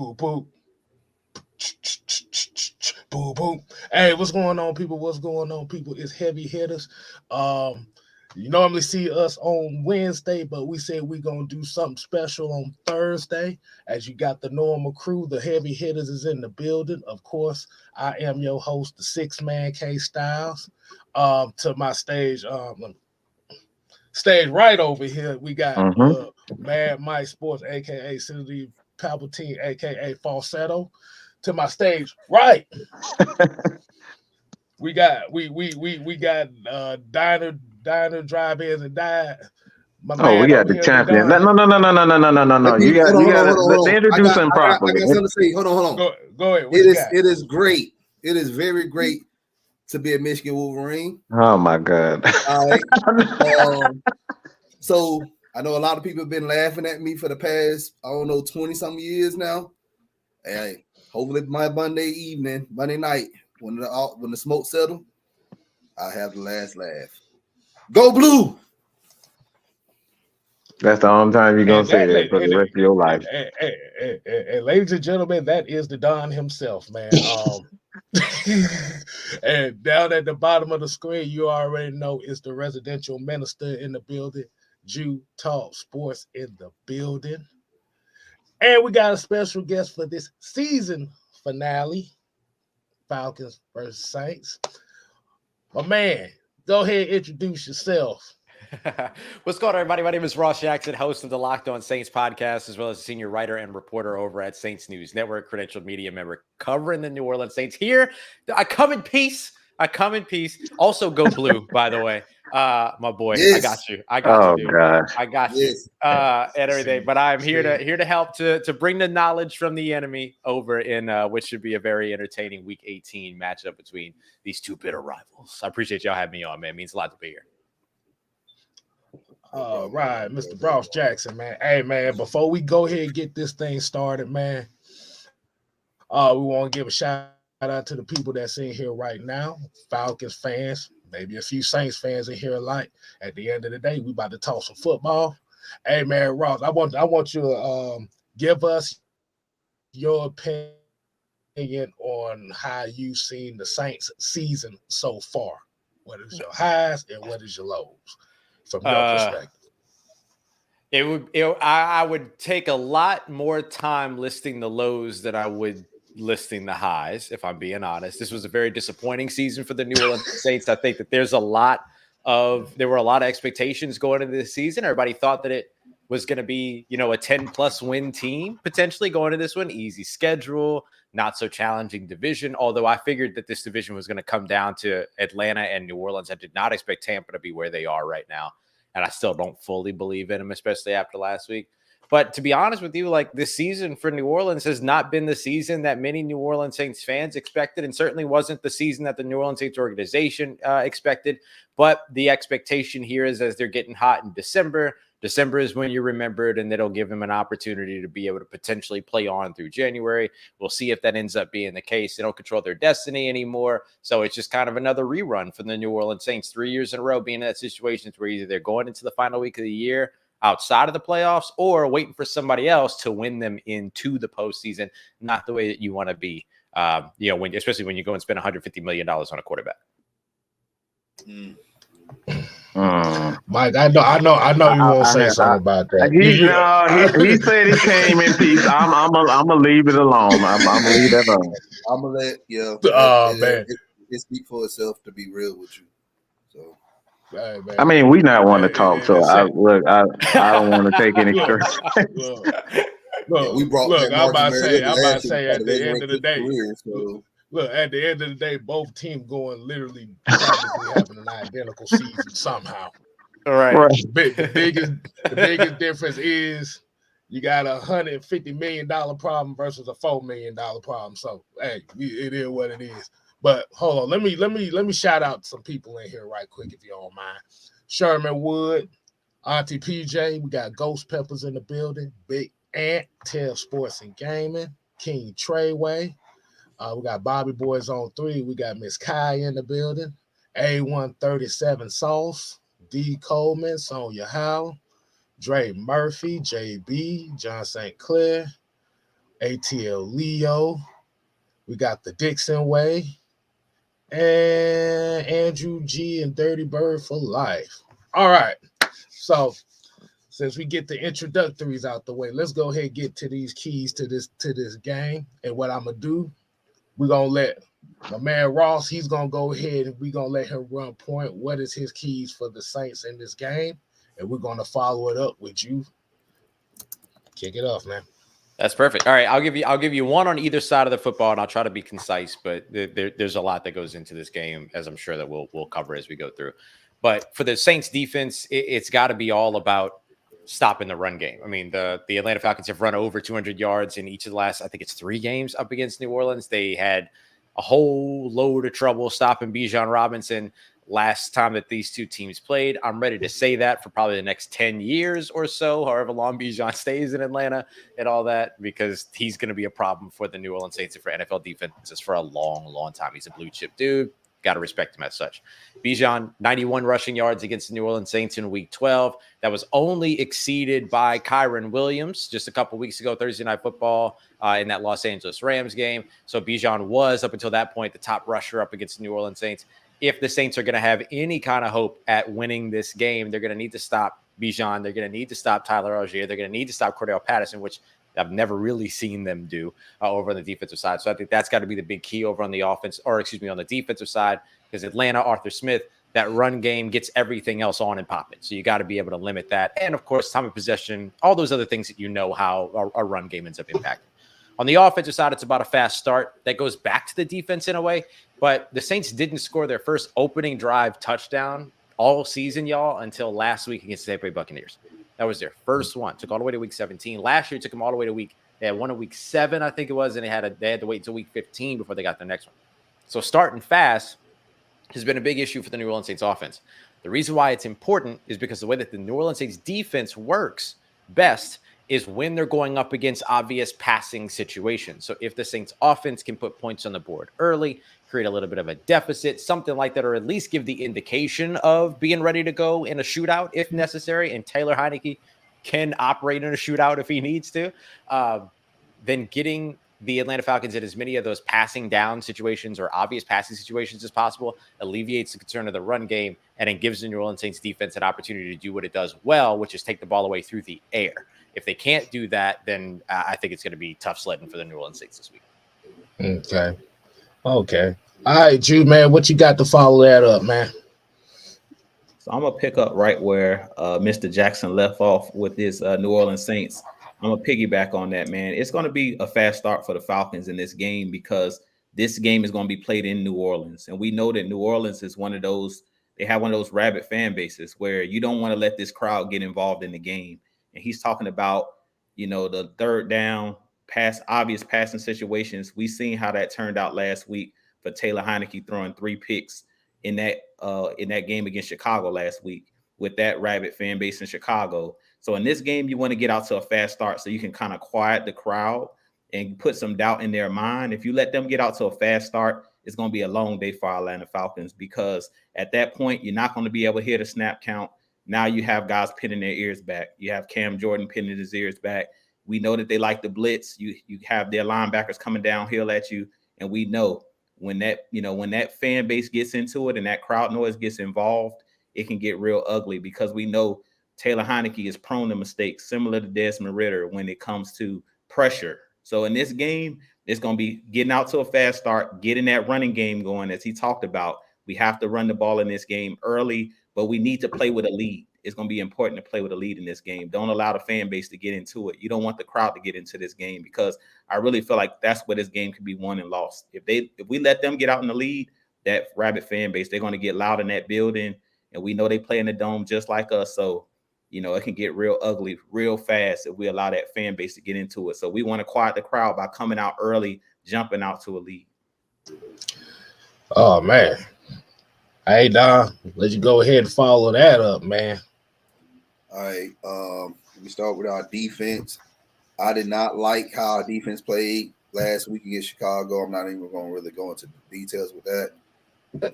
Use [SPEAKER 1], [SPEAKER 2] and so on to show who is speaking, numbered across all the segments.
[SPEAKER 1] Boo boo. Boo boo. Hey, what's going on, people? What's going on, people? It's heavy hitters. Um, you normally see us on Wednesday, but we said we're gonna do something special on Thursday. As you got the normal crew, the heavy hitters is in the building. Of course, I am your host, the Six Man K Styles. To my stage right over here, we got Mad Mike Sports, aka Cindy Palpatine, aka Falsetto. To my stage right, we got Diner Drive-ins and Dive. My
[SPEAKER 2] we
[SPEAKER 1] man
[SPEAKER 2] got
[SPEAKER 1] over
[SPEAKER 2] the
[SPEAKER 1] here, the
[SPEAKER 2] champion.
[SPEAKER 1] Don.
[SPEAKER 2] No. You got to introduce him
[SPEAKER 3] I
[SPEAKER 2] properly.
[SPEAKER 3] got something to say. Hold on.
[SPEAKER 1] Go ahead.
[SPEAKER 3] It is great. It is very great to be a Michigan Wolverine.
[SPEAKER 2] Oh my God.
[SPEAKER 3] All right. So I know a lot of people have been laughing at me for the past, 20-some years now. Hey, hopefully my Monday night, when the smoke settle, I'll have the last laugh. Go Blue!
[SPEAKER 2] That's the only time you're gonna say that for the rest of your life.
[SPEAKER 1] And ladies and gentlemen, that is the Don himself, man. And down at the bottom of the screen, you already know it's the residential minister in the building. Jew Talk Sports in the building. And we got a special guest for this season finale, Falcons versus Saints. My man, go ahead and introduce yourself.
[SPEAKER 4] What's going on, everybody? My name is Ross Jackson, host of the Locked On Saints podcast, as well as a senior writer and reporter over at Saints News Network, credentialed media member covering the New Orleans Saints. Here, I come in peace. Also, go Blue, by the way. My boy, yes. I got you.
[SPEAKER 2] Gosh.
[SPEAKER 4] I got you. And everything. But I'm here to help to bring the knowledge from the enemy over in which should be a very entertaining Week 18 matchup between these two bitter rivals. I appreciate y'all having me on, man. It means a lot to be here.
[SPEAKER 1] All right, Mr. Ross Jackson, man. Hey, man, before we go ahead and get this thing started, man, we want to give a shout out to the people that's in here right now, Falcons fans, maybe a few Saints fans in here alike. At the end of the day, we about to talk some football. Hey, man, Ross, I want you to give us your opinion on how you've seen the Saints season so far. What is your highs and what is your lows? From your perspective,
[SPEAKER 4] I would take a lot more time listing the lows than I would listing the highs, if I'm being honest. This was a very disappointing season for the New Orleans Saints. I think that there were a lot of expectations going into this season. Everybody thought that it was going to be, a 10+ win team potentially going into this one. Easy schedule, not so challenging division. Although I figured that this division was going to come down to Atlanta and New Orleans. I did not expect Tampa to be where they are right now. And I still don't fully believe in them, especially after last week. But to be honest with you, like, this season for New Orleans has not been the season that many New Orleans Saints fans expected, and certainly wasn't the season that the New Orleans Saints organization expected. But the expectation here is, as they're getting hot in December is when you're remembered, and that'll give them an opportunity to be able to potentially play on through January. We'll see if that ends up being the case. They don't control their destiny anymore. So it's just kind of another rerun for the New Orleans Saints, 3 years in a row being in that situation where either they're going into the final week of the year outside of the playoffs or waiting for somebody else to win them into the postseason. Not the way that you want to be, especially when you go and spend $150 million on a quarterback.
[SPEAKER 1] Mike, I know you won't say something about that.
[SPEAKER 2] He said he came in peace. I'm gonna leave it alone. I'm gonna leave that alone.
[SPEAKER 3] I'm gonna let
[SPEAKER 1] man.
[SPEAKER 3] It speak for itself, to be real with you. So,
[SPEAKER 1] hey, man.
[SPEAKER 2] I mean, we not want to talk, so I don't want to take any stress.
[SPEAKER 3] We brought.
[SPEAKER 1] I'm about to say at the end of the day. Look, at the end of the day, both teams going literally practically having an identical season somehow.
[SPEAKER 4] All right.
[SPEAKER 1] The biggest difference is you got $150 million problem versus a $4 million problem. So, hey, it is what it is. But hold on, let me shout out some people in here right quick, if you don't mind. Sherman Wood, Auntie PJ, we got Ghost Peppers in the building, Big Ant, Tell Sports and Gaming, King Treyway. We got Bobby Boys on 3. We got Miss Kai in the building. A137 Sauce. D. Coleman, Sonia Howell. Dre Murphy, JB, John St. Clair. ATL Leo. We got the Dixon Way. And Andrew G and Dirty Bird for life. All right. So since we get the introductories out the way, let's go ahead and get to these keys to this game. And what I'm gonna do, we're gonna let my man Ross, he's gonna go ahead and we're gonna let him run point. What is his keys for the Saints in this game? And we're gonna follow it up with you. Kick it off, man.
[SPEAKER 4] That's perfect. All right, I'll give you one on either side of the football, and I'll try to be concise. But there's a lot that goes into this game, as I'm sure that we'll cover as we go through. But for the Saints defense, it's got to be all about stopping the run game. I mean, the Atlanta Falcons have run over 200 yards in each of the last, I think it's 3 games up against New Orleans. They had a whole load of trouble stopping Bijan Robinson last time that these two teams played. I'm ready to say that for probably the next 10 years or so, however long Bijan stays in Atlanta and all that, because he's going to be a problem for the New Orleans Saints and for NFL defenses for a long, long time. He's a blue chip dude. Got to respect him as such. Bijan, 91 rushing yards against the New Orleans Saints in week 12. That was only exceeded by Kyron Williams just a couple weeks ago, Thursday Night Football, in that Los Angeles Rams game. So Bijan was, up until that point, the top rusher up against the New Orleans Saints. If the Saints are going to have any kind of hope at winning this game, they're going to need to stop Bijan. They're going to need to stop Tyler Algier. They're going to need to stop Cordell Patterson, which I've never really seen them do over on the defensive side. So I think that's got to be the big key over on the offense, or excuse me, on the defensive side, because Atlanta, Arthur Smith, that run game gets everything else on and popping. So you got to be able to limit that. And of course, time of possession, all those other things that you know how a run game ends up impacting. On the offensive side, it's about a fast start that goes back to the defense in a way. But the Saints didn't score their first opening drive touchdown all season, y'all, until last week against the Tampa Bay Buccaneers. That was their first one. Took all the way to week 17. Last year, it took them all the way to they had one in week 7, I think it was, and they had to wait until week 15 before they got the next one. So starting fast has been a big issue for the New Orleans Saints offense. The reason why it's important is because the way that the New Orleans Saints defense works best is when they're going up against obvious passing situations. So if the Saints offense can put points on the board early, create a little bit of a deficit, something like that, or at least give the indication of being ready to go in a shootout if necessary, and Taylor Heineke can operate in a shootout if he needs to, then getting the Atlanta Falcons in as many of those passing down situations or obvious passing situations as possible alleviates the concern of the run game, and then gives the New Orleans Saints defense an opportunity to do what it does well, which is take the ball away through the air. If they can't do that, then I think it's going to be tough sledding for the New Orleans Saints this week.
[SPEAKER 1] Okay. All right, Jude, man, what you got to follow that up, man?
[SPEAKER 5] So I'm going to pick up right where Mr. Jackson left off with his New Orleans Saints. I'm going to piggyback on that, man. It's going to be a fast start for the Falcons in this game because this game is going to be played in New Orleans. And we know that New Orleans is they have one of those rabid fan bases where you don't want to let this crowd get involved in the game. And he's talking about, the third down obvious passing situations. We seen how that turned out last week for Taylor Heineke throwing 3 picks in that game against Chicago last week with that rabid fan base in Chicago. So in this game, you want to get out to a fast start so you can kind of quiet the crowd and put some doubt in their mind. If you let them get out to a fast start, it's going to be a long day for our Atlanta Falcons, because at that point, you're not going to be able to hear the snap count. Now you have guys pinning their ears back. You have Cam Jordan pinning his ears back. We know that they like the blitz. You have their linebackers coming downhill at you. And we know when that fan base gets into it and that crowd noise gets involved, it can get real ugly, because we know Taylor Heineke is prone to mistakes similar to Desmond Ridder when it comes to pressure. So in this game, it's going to be getting out to a fast start, getting that running game going, as he talked about. We have to run the ball in this game early, but we need to play with a lead. It's going to be important to play with a lead in this game. Don't allow the fan base to get into it. You don't want the crowd to get into this game, because I really feel like that's where this game could be won and lost. If we let them get out in the lead, that rabid fan base, they're going to get loud in that building, and we know they play in the dome just like us. So, it can get real ugly real fast if we allow that fan base to get into it. So we want to quiet the crowd by coming out early, jumping out to a lead.
[SPEAKER 1] Oh, man. Hey, Don, let you go ahead and follow that up, man.
[SPEAKER 3] All right. We start with our defense. I did not like how our defense played last week against Chicago. I'm not even going to really go into details with that.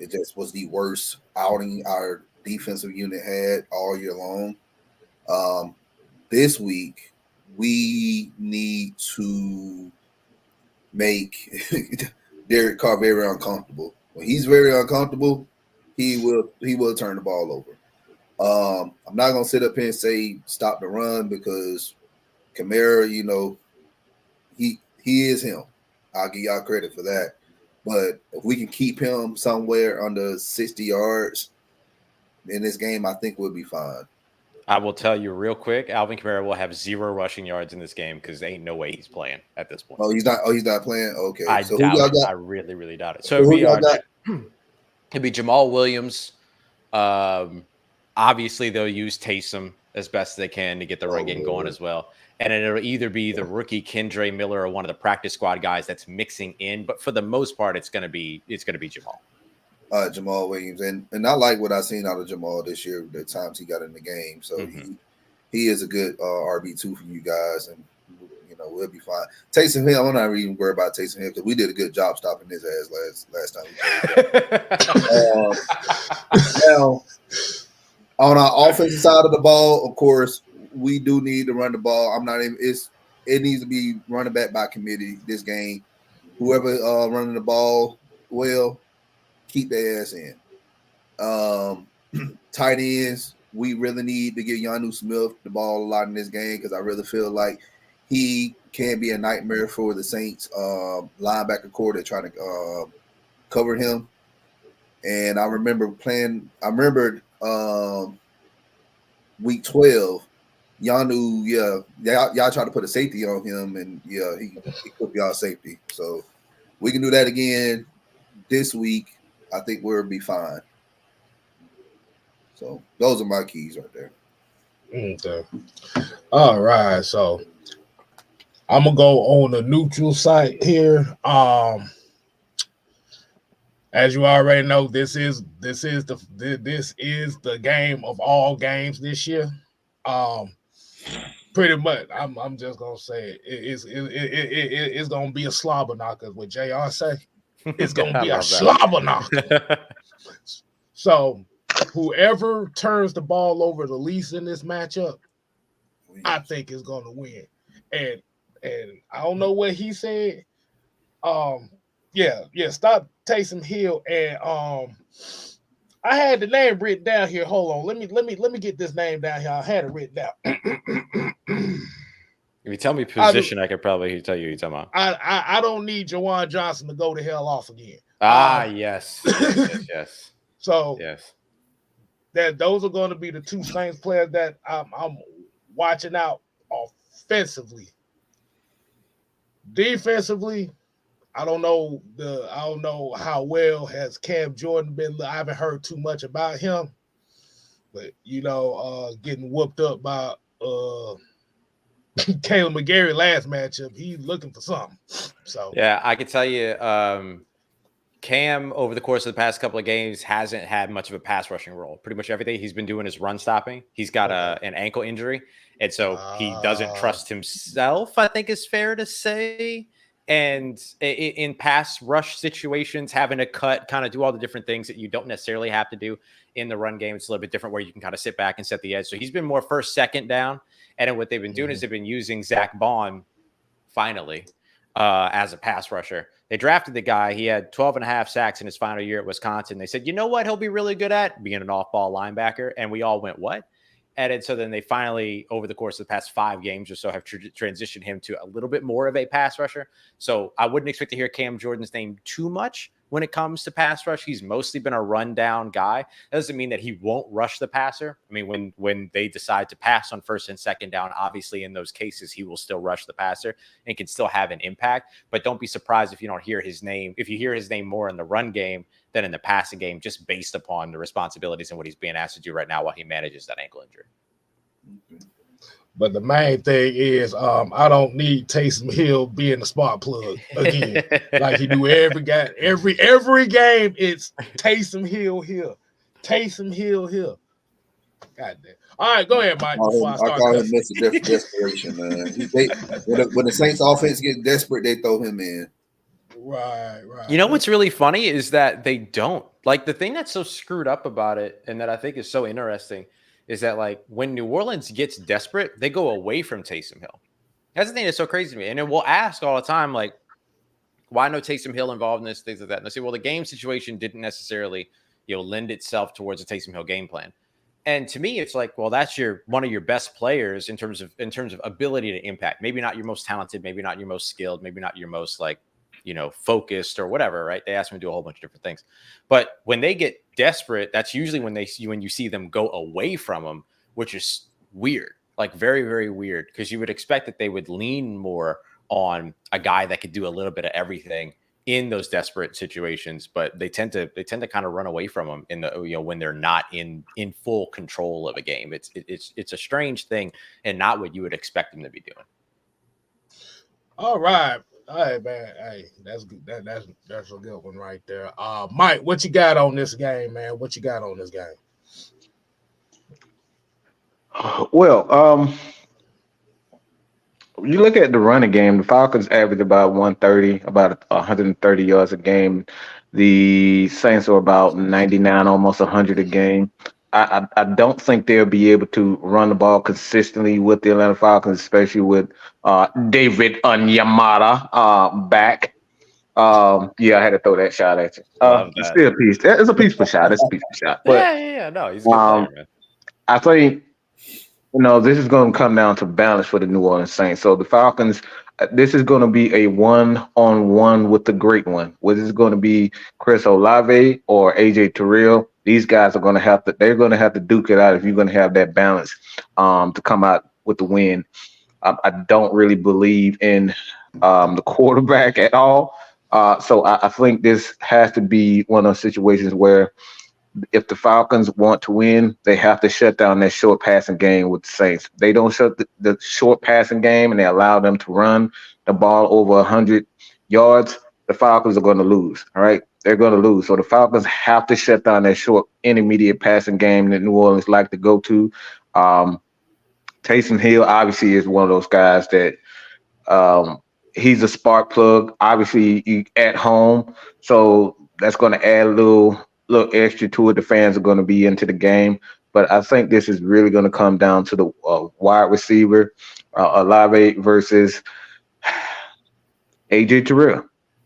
[SPEAKER 3] It just was the worst outing our defensive unit had all year long. This week, we need to make Derek Carr very uncomfortable. When he's very uncomfortable, he will turn the ball over. I'm not gonna sit up here and say stop the run because Kamara, he is him. I'll give y'all credit for that. But if we can keep him somewhere under 60 yards in this game, I think we'll be fine.
[SPEAKER 4] I will tell you real quick, Alvin Kamara will have 0 rushing yards in this game because there ain't no way he's playing at this point.
[SPEAKER 3] Oh, he's not playing? Okay.
[SPEAKER 4] I doubt it. I really, really doubt it. So it'd be Jamal Williams. Obviously, they'll use Taysom as best they can to get the run game going as well. And it'll either be the rookie Kendre Miller or one of the practice squad guys that's mixing in. But for the most part, it's gonna be Jamal.
[SPEAKER 3] Jamal Williams. And I like what I've seen out of Jamal this year, the times he got in the game. So he is a good RB2 for you guys, and we'll be fine. Taysom Hill, I'm not even worried about Taysom Hill because we did a good job stopping his ass last time we played. Now, on our offensive side of the ball, of course, we do need to run the ball. It needs to be running back by committee this game. Whoever running the ball well, keep their ass in. Tight ends, we really need to give Jonnu Smith the ball a lot in this game because I really feel like he can be a nightmare for the Saints linebacker core that trying to cover him. And I remember week 12, Jonnu, y'all try to put a safety on him, and he could be our safety. So we can do that again this week. I think we'll be fine. So those are my keys right there.
[SPEAKER 1] Okay. All right. So I'm gonna go on the neutral site here. As you already know, this is the game of all games this year. Pretty much, I'm just gonna say it's gonna be a slobber knocker. What JR say, it's gonna be a slobber knocker. So, whoever turns the ball over the least in this matchup, I think is gonna win. And I don't know what he said. Stop Taysom Hill, and I had the name written down here. Hold on, let me get this name down here. I had it written down.
[SPEAKER 4] If you tell me position, I could probably tell you. You're talking about.
[SPEAKER 1] I don't need Jawan Johnson to go to hell off again.
[SPEAKER 4] Yes.
[SPEAKER 1] So
[SPEAKER 4] yes,
[SPEAKER 1] those are going to be the two Saints players that I'm watching out offensively. Defensively, I don't know how well has Cam Jordan been. I haven't heard too much about him, but getting whooped up by Caleb McGarry last matchup, he's looking for something. So
[SPEAKER 4] yeah, I can tell you, Cam over the course of the past couple of games hasn't had much of a pass rushing role. Pretty much everything he's been doing is run stopping. He's got an ankle injury, and so he doesn't trust himself, I think is fair to say. And in pass rush situations, having to cut, kind of do all the different things that you don't necessarily have to do in the run game. It's a little bit different where you can kind of sit back and set the edge. So he's been more first, second down. And then what they've been doing is they've been using Zach Bond finally as a pass rusher. They drafted the guy. He had 12 and a half sacks in his final year at Wisconsin. They said, you know what he'll be really good at? Being an off-ball linebacker. And we all went, what? And so then they finally, over the course of the past 5 games or so, have transitioned him to a little bit more of a pass rusher. So I wouldn't expect to hear Cam Jordan's name too much when it comes to pass rush. He's mostly been a rundown guy. That doesn't mean that he won't rush the passer. I mean, when they decide to pass on first and second down, obviously in those cases, he will still rush the passer and can still have an impact. But don't be surprised if you don't hear his name. If you hear his name more in the run game than in the passing game, just based upon the responsibilities and what he's being asked to do right now while he manages that ankle injury.
[SPEAKER 1] But the main thing is, I don't need Taysom Hill being the spark plug again, like he do every game. Every game, it's Taysom Hill here, Taysom Hill here. God damn. All right, go ahead, Mike.
[SPEAKER 3] I call him Mr. Desperation, man. When the Saints offense gets desperate, they throw him in.
[SPEAKER 1] Right.
[SPEAKER 4] You know what's really funny is that they don't. Like, the thing that's so screwed up about it, and that I think is so interesting, is that, like, when New Orleans gets desperate, they go away from Taysom Hill. That's the thing that's so crazy to me. And then we'll ask all the time, like, Why no Taysom Hill involved in this, things like that? And I say, well, the game situation didn't necessarily, lend itself towards a Taysom Hill game plan. And to me, it's like, well, that's one of your best players in terms of ability to impact. Maybe not your most talented, maybe not your most skilled, maybe not your most focused or whatever, right? They ask him to do a whole bunch of different things. But when they get desperate, that's usually when you see them go away from them, which is weird, like very, very weird, because you would expect that they would lean more on a guy that could do a little bit of everything in those desperate situations, but they tend to kind of run away from them in the when they're not in full control of a game. It's a strange thing and not what you would expect them to be doing.
[SPEAKER 1] All right, man. Hey, that's good. That's a good one right there. Mike, what you got on this game, man? What you got on this game?
[SPEAKER 2] Well, you look at the running game, the Falcons average about 130, about 130 yards a game. The Saints are about 99, almost 100 a game. I don't think they'll be able to run the ball consistently with the Atlanta Falcons, especially with David Onyemata back. Yeah, I had to throw that shot at you. It's still a piece. It's a peaceful shot. It's a peaceful shot. But
[SPEAKER 4] yeah. No, he's a good player, man.
[SPEAKER 2] I think this is going to come down to balance for the New Orleans Saints. So the Falcons, this is going to be a one-on-one with the great one. Whether it's going to be Chris Olave or AJ Terrell, these guys are going to have to. They're going to have to duke it out if you're going to have that balance to come out with the win. I don't really believe in the quarterback at all. So I think this has to be one of those situations where, if the Falcons want to win, they have to shut down that short passing game with the Saints. They don't shut the short passing game and they allow them to run the ball over 100 yards, the Falcons are going to lose, all right? They're going to lose. So the Falcons have to shut down that short, intermediate passing game that New Orleans like to go to. Taysom Hill obviously is one of those guys that he's a spark plug, obviously at home. So that's going to add a little extra to it. The fans are going to be into the game, but I think this is really going to come down to the wide receiver, Olave versus AJ Terrell.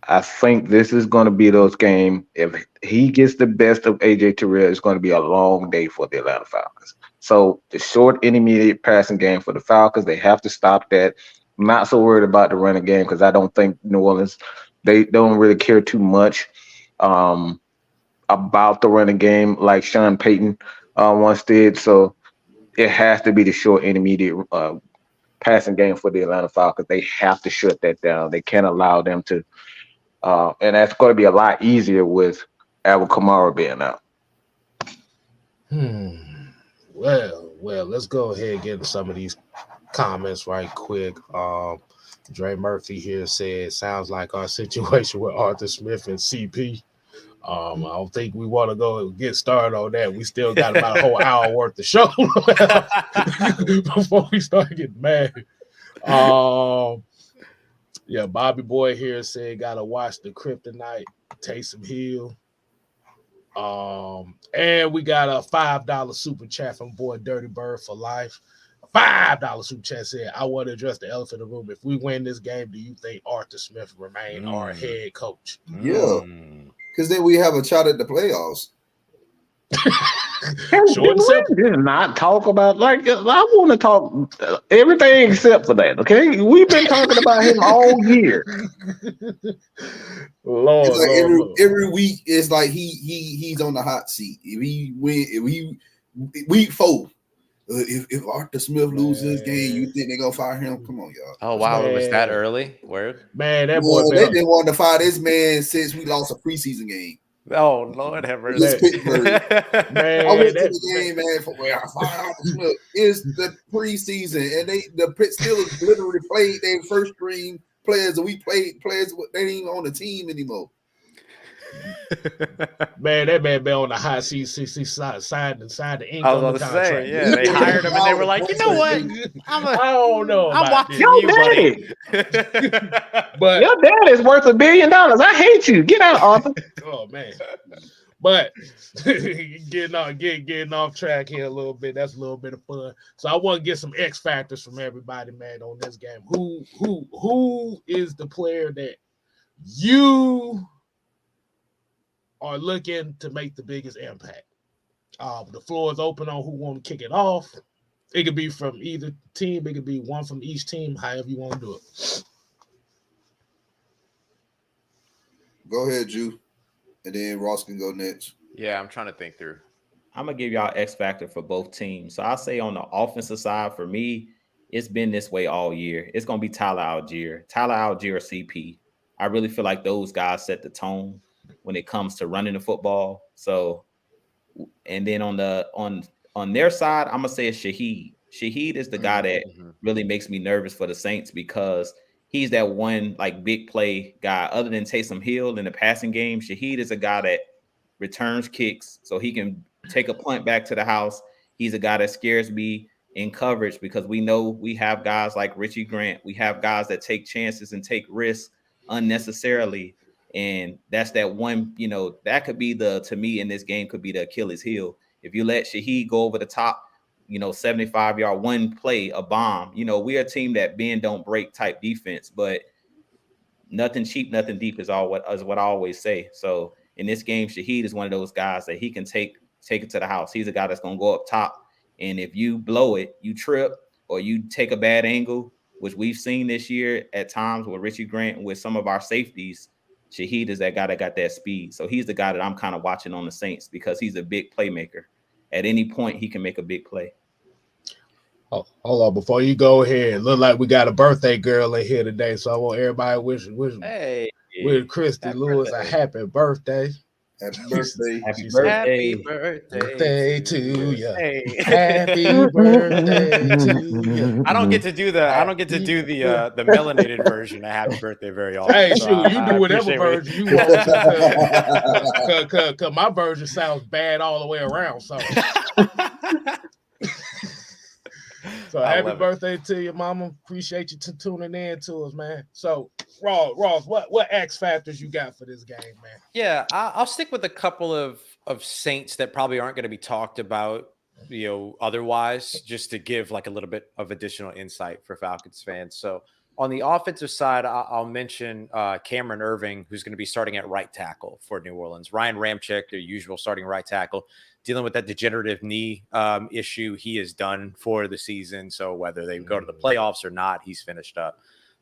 [SPEAKER 2] I think this is going to be those games. If he gets the best of AJ Terrell, it's going to be a long day for the Atlanta Falcons. So the short, intermediate passing game for the Falcons, they have to stop that. I'm not so worried about the running game because I don't think New Orleans, they don't really care too much about the running game like Sean Payton once did. So it has to be the short, intermediate passing game for the Atlanta Falcons. They have to shut that down. They can't allow them to. And that's going to be a lot easier with Alvin Kamara being out.
[SPEAKER 1] Well, let's go ahead and get into some of these comments right quick. Dre Murphy here said, sounds like our situation with Arthur Smith and CP. I don't think we want to go get started on that. We still got about a whole hour worth of show before we start getting mad. Yeah, Bobby Boy here said gotta watch the Kryptonite, Taysom Hill. And we got a $5 super chat from boy Dirty Bird for life. $5 super chat said, I want to address the elephant in the room. If we win this game, do you think Arthur Smith remain our head coach?
[SPEAKER 3] Yeah. Because then we have a shot at the playoffs.
[SPEAKER 2] Short and simple. Did not talk about I want to talk everything except for that. Okay, we've been talking about him all year.
[SPEAKER 3] Lord, it's like every week is like he's on the hot seat. If he win, week 4. If Arthur Smith loses this game, you think they're gonna fire him? Come on, y'all.
[SPEAKER 4] Oh wow, it was that early? Word?
[SPEAKER 1] Man, that boy.
[SPEAKER 3] They been wanting to fire this man since we lost a preseason game.
[SPEAKER 4] Oh Lord, have mercy.
[SPEAKER 1] Man,
[SPEAKER 3] I went to the game, man. For where I fired Arthur Smith. It's the preseason, and the Steelers literally played their first string players, and we played players they ain't even on the team anymore.
[SPEAKER 1] Man, that man been on the high seat, signed the ink
[SPEAKER 4] I
[SPEAKER 1] on the
[SPEAKER 4] was
[SPEAKER 1] contract.
[SPEAKER 4] say, yeah, they hired him and they were like, you know what?
[SPEAKER 1] I don't know.
[SPEAKER 4] I'm watching
[SPEAKER 2] Your
[SPEAKER 4] you,
[SPEAKER 2] daddy.
[SPEAKER 1] But
[SPEAKER 2] your dad is worth $1 billion. I hate you. Get out, Arthur.
[SPEAKER 1] Oh man. But getting off track here a little bit. That's a little bit of fun. So I want to get some X factors from everybody, man, on this game. Who is the player that you are looking to make the biggest impact. The floor is open on who want to kick it off. It could be from either team. It could be one from each team, however you want to do it.
[SPEAKER 3] Go ahead, Drew. And then Ross can go next.
[SPEAKER 4] Yeah, I'm trying to think through.
[SPEAKER 5] I'm gonna give y'all X factor for both teams. So I'll say on the offensive side, for me, it's been this way all year. It's gonna be Tyler Algier, CP. I really feel like those guys set the tone when it comes to running the football. So, and then on their side, I'm gonna say it's Shaheed. Shaheed is the guy that really makes me nervous for the Saints because he's that one like big play guy. Other than Taysom Hill in the passing game, Shaheed is a guy that returns kicks, so he can take a punt back to the house. He's a guy that scares me in coverage because we know we have guys like Richie Grant. We have guys that take chances and take risks unnecessarily. And that's that one, that could be to me in this game could be the Achilles heel. If you let Shaheed go over the top, 75-yard one play, a bomb, we're a team that bend don't break type defense, but nothing cheap, nothing deep is what I always say. So in this game, Shaheed is one of those guys that he can take it to the house. He's a guy that's going to go up top. And if you blow it, you trip or you take a bad angle, which we've seen this year at times with Richie Grant and with some of our safeties, Shaheed is that guy that got that speed. So he's the guy that I'm kind of watching on the Saints because he's a big playmaker. At any point, he can make a big play.
[SPEAKER 1] Oh, hold on. Before you go ahead, look like we got a birthday girl in here today. So I want everybody wish Christy Lewis a happy birthday.
[SPEAKER 3] Happy birthday.
[SPEAKER 4] Happy birthday
[SPEAKER 1] to you.
[SPEAKER 4] Hey.
[SPEAKER 1] Happy birthday to you.
[SPEAKER 4] I don't get to do the melanated version of happy birthday very often.
[SPEAKER 1] Hey,
[SPEAKER 4] so
[SPEAKER 1] shoot, you do whatever version you want to, cause my version sounds bad all the way around. So happy birthday to you, mama. Appreciate you tuning in to us, man. So Ross, what X factors you got for this game, man?
[SPEAKER 4] Yeah, I'll stick with a couple of Saints that probably aren't going to be talked about, otherwise, just to give like a little bit of additional insight for Falcons fans. So on the offensive side, I'll mention Cameron Irving, who's going to be starting at right tackle for New Orleans. Ryan Ramczyk, their usual starting right tackle, dealing with that degenerative knee issue. He is done for the season. So whether they go to the playoffs or not, he's finished up.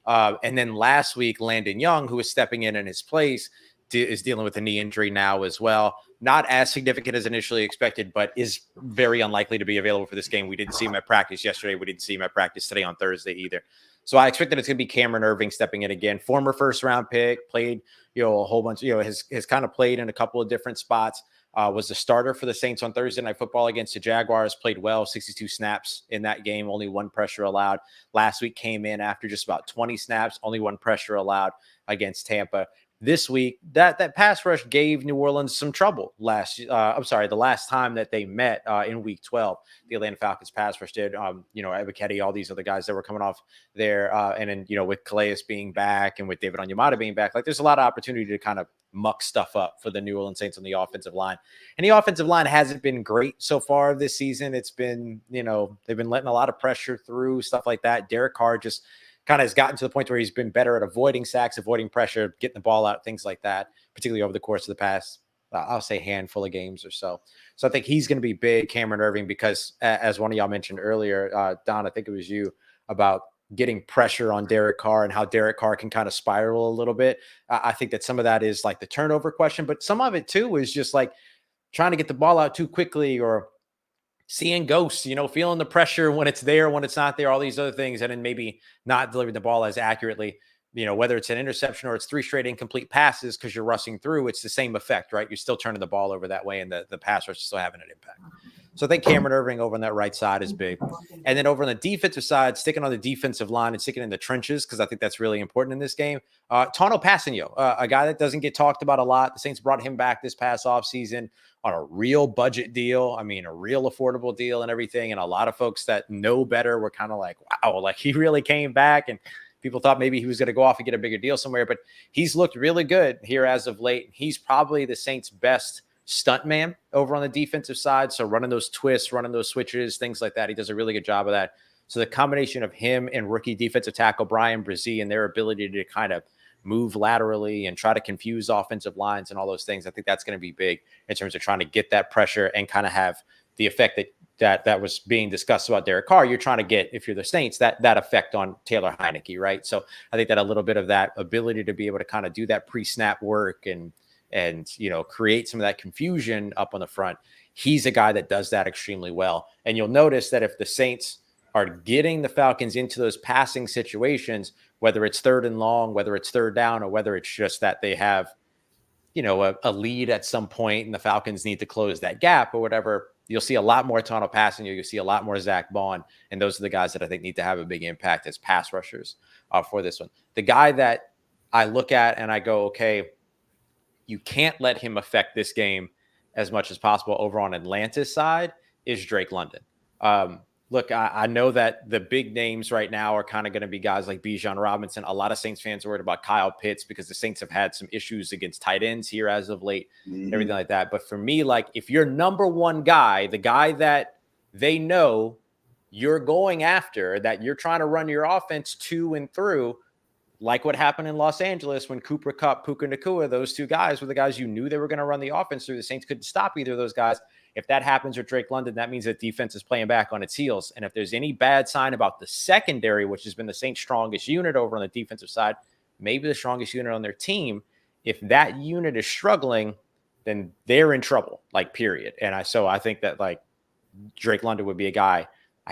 [SPEAKER 4] And then last week, Landon Young, who is stepping in his place, is dealing with a knee injury now as well. Not as significant as initially expected, but is very unlikely to be available for this game. We didn't see him at practice yesterday. We didn't see him at practice today on Thursday either. So I expect that it's going to be Cameron Irving stepping in again. Former first-round pick, played, a whole bunch, has kind of played in a couple of different spots. Was the starter for the Saints on Thursday Night Football against the Jaguars, played well, 62 snaps in that game, only one pressure allowed. Last week came in after just about 20 snaps, only one pressure allowed against Tampa. This week, that pass rush gave New Orleans some trouble the last time that they met in Week 12. The Atlanta Falcons pass rush did, Ebiketie, all these other guys that were coming off there, and then with Calais being back and with David Onyemata being back, like there's a lot of opportunity to kind of muck stuff up for the New Orleans Saints on the offensive line. And the offensive line hasn't been great so far this season. It's been, they've been letting a lot of pressure through, stuff like that. Derek Carr just kind of has gotten to the point where he's been better at avoiding sacks, avoiding pressure, getting the ball out, things like that, particularly over the course of the past, I'll say handful of games or so. So I think he's going to be big, Cameron Irving, because as one of y'all mentioned earlier, Don, I think it was you, about getting pressure on Derek Carr and how Derek Carr can kind of spiral a little bit. I think that some of that is like the turnover question, but some of it too is just like trying to get the ball out too quickly or seeing ghosts, feeling the pressure when it's there, when it's not there, all these other things, and then maybe not delivering the ball as accurately, whether it's an interception or it's 3 straight incomplete passes because you're rushing through, it's the same effect, right? You're still turning the ball over that way, and the pass rush is still having an impact. So I think Cameron Irving over on that right side is big. And then over on the defensive side, sticking on the defensive line and sticking in the trenches, because I think that's really important in this game. Tano Passanio, a guy that doesn't get talked about a lot. The Saints brought him back this past offseason on a real budget deal. I mean, a real affordable deal and everything. And a lot of folks that know better were kind of like, wow, like he really came back. And people thought maybe he was going to go off and get a bigger deal somewhere. But he's looked really good here as of late. He's probably the Saints' best stunt man over on the defensive side. So running those twists, running those switches, things like that. He does a really good job of that. So the combination of him and rookie defensive tackle Brian Brzee and their ability to kind of move laterally and try to confuse offensive lines and all those things. I think that's going to be big in terms of trying to get that pressure and kind of have the effect that was being discussed about Derek Carr. You're trying to get, if you're the Saints, that effect on Taylor Heineke, right? So I think that a little bit of that ability to be able to kind of do that pre-snap work and create some of that confusion up on the front. He's a guy that does that extremely well. And you'll notice that if the Saints are getting the Falcons into those passing situations, whether it's 3rd and long, whether it's 3rd down, or whether it's just that they have, a lead at some point and the Falcons need to close that gap or whatever, you'll see a lot more tunnel passing. You'll see a lot more Zach Bond. And those are the guys that I think need to have a big impact as pass rushers for this one. The guy that I look at and I go, okay, you can't let him affect this game as much as possible over on Atlanta's side is Drake London. Look, I know that the big names right now are kind of going to be guys like Bijan Robinson. A lot of Saints fans are worried about Kyle Pitts because the Saints have had some issues against tight ends here as of late, everything like that. But for me, like if your number one guy, the guy that they know you're going after, that you're trying to run your offense to and through, like what happened in Los Angeles when Cooper Kupp, Puka Nacua, those two guys were the guys you knew they were going to run the offense through. The Saints couldn't stop either of those guys. If that happens with Drake London, that means that defense is playing back on its heels. And if there's any bad sign about the secondary, which has been the Saints' strongest unit over on the defensive side, maybe the strongest unit on their team, if that unit is struggling, then they're in trouble, like period. And I think that like Drake London would be a guy.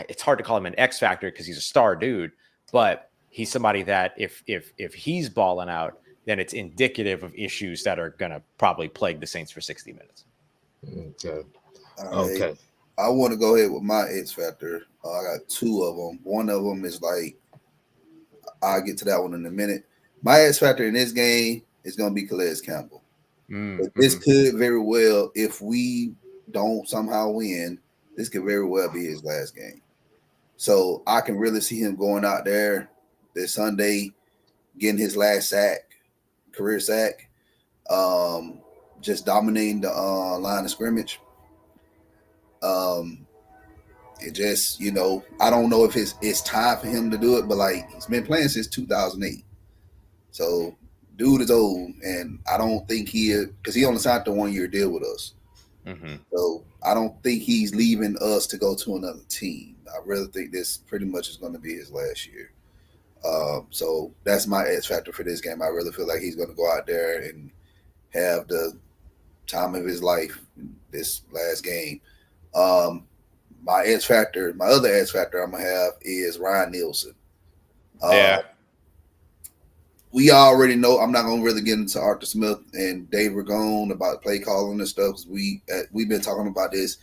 [SPEAKER 4] It's hard to call him an X factor because he's a star dude, but he's somebody that if he's balling out, then it's indicative of issues that are going to probably plague the Saints for 60 minutes.
[SPEAKER 1] Okay.
[SPEAKER 3] Okay. I want to go ahead with my X factor. I got 2 of them. One of them is like, I'll get to that one in a minute. My X factor in this game is going to be Calais Campbell. But this could very well, if we don't somehow win, this could very well be his last game. So I can really see him going out there this Sunday, getting his last career sack, just dominating the line of scrimmage. It just, I don't know if it's time for him to do it, but like he's been playing since 2008. So dude is old, and I don't think because he only signed a 1-year deal with us. So I don't think he's leaving us to go to another team. I really think this pretty much is going to be his last year. So that's my X factor for this game. I really feel like he's going to go out there and have the time of his life this last game. My other X factor I'm going to have is Ryan Nielsen. We already know, I'm not going to really get into Arthur Smith and Dave Ragone about play calling and stuff, because we've been talking about this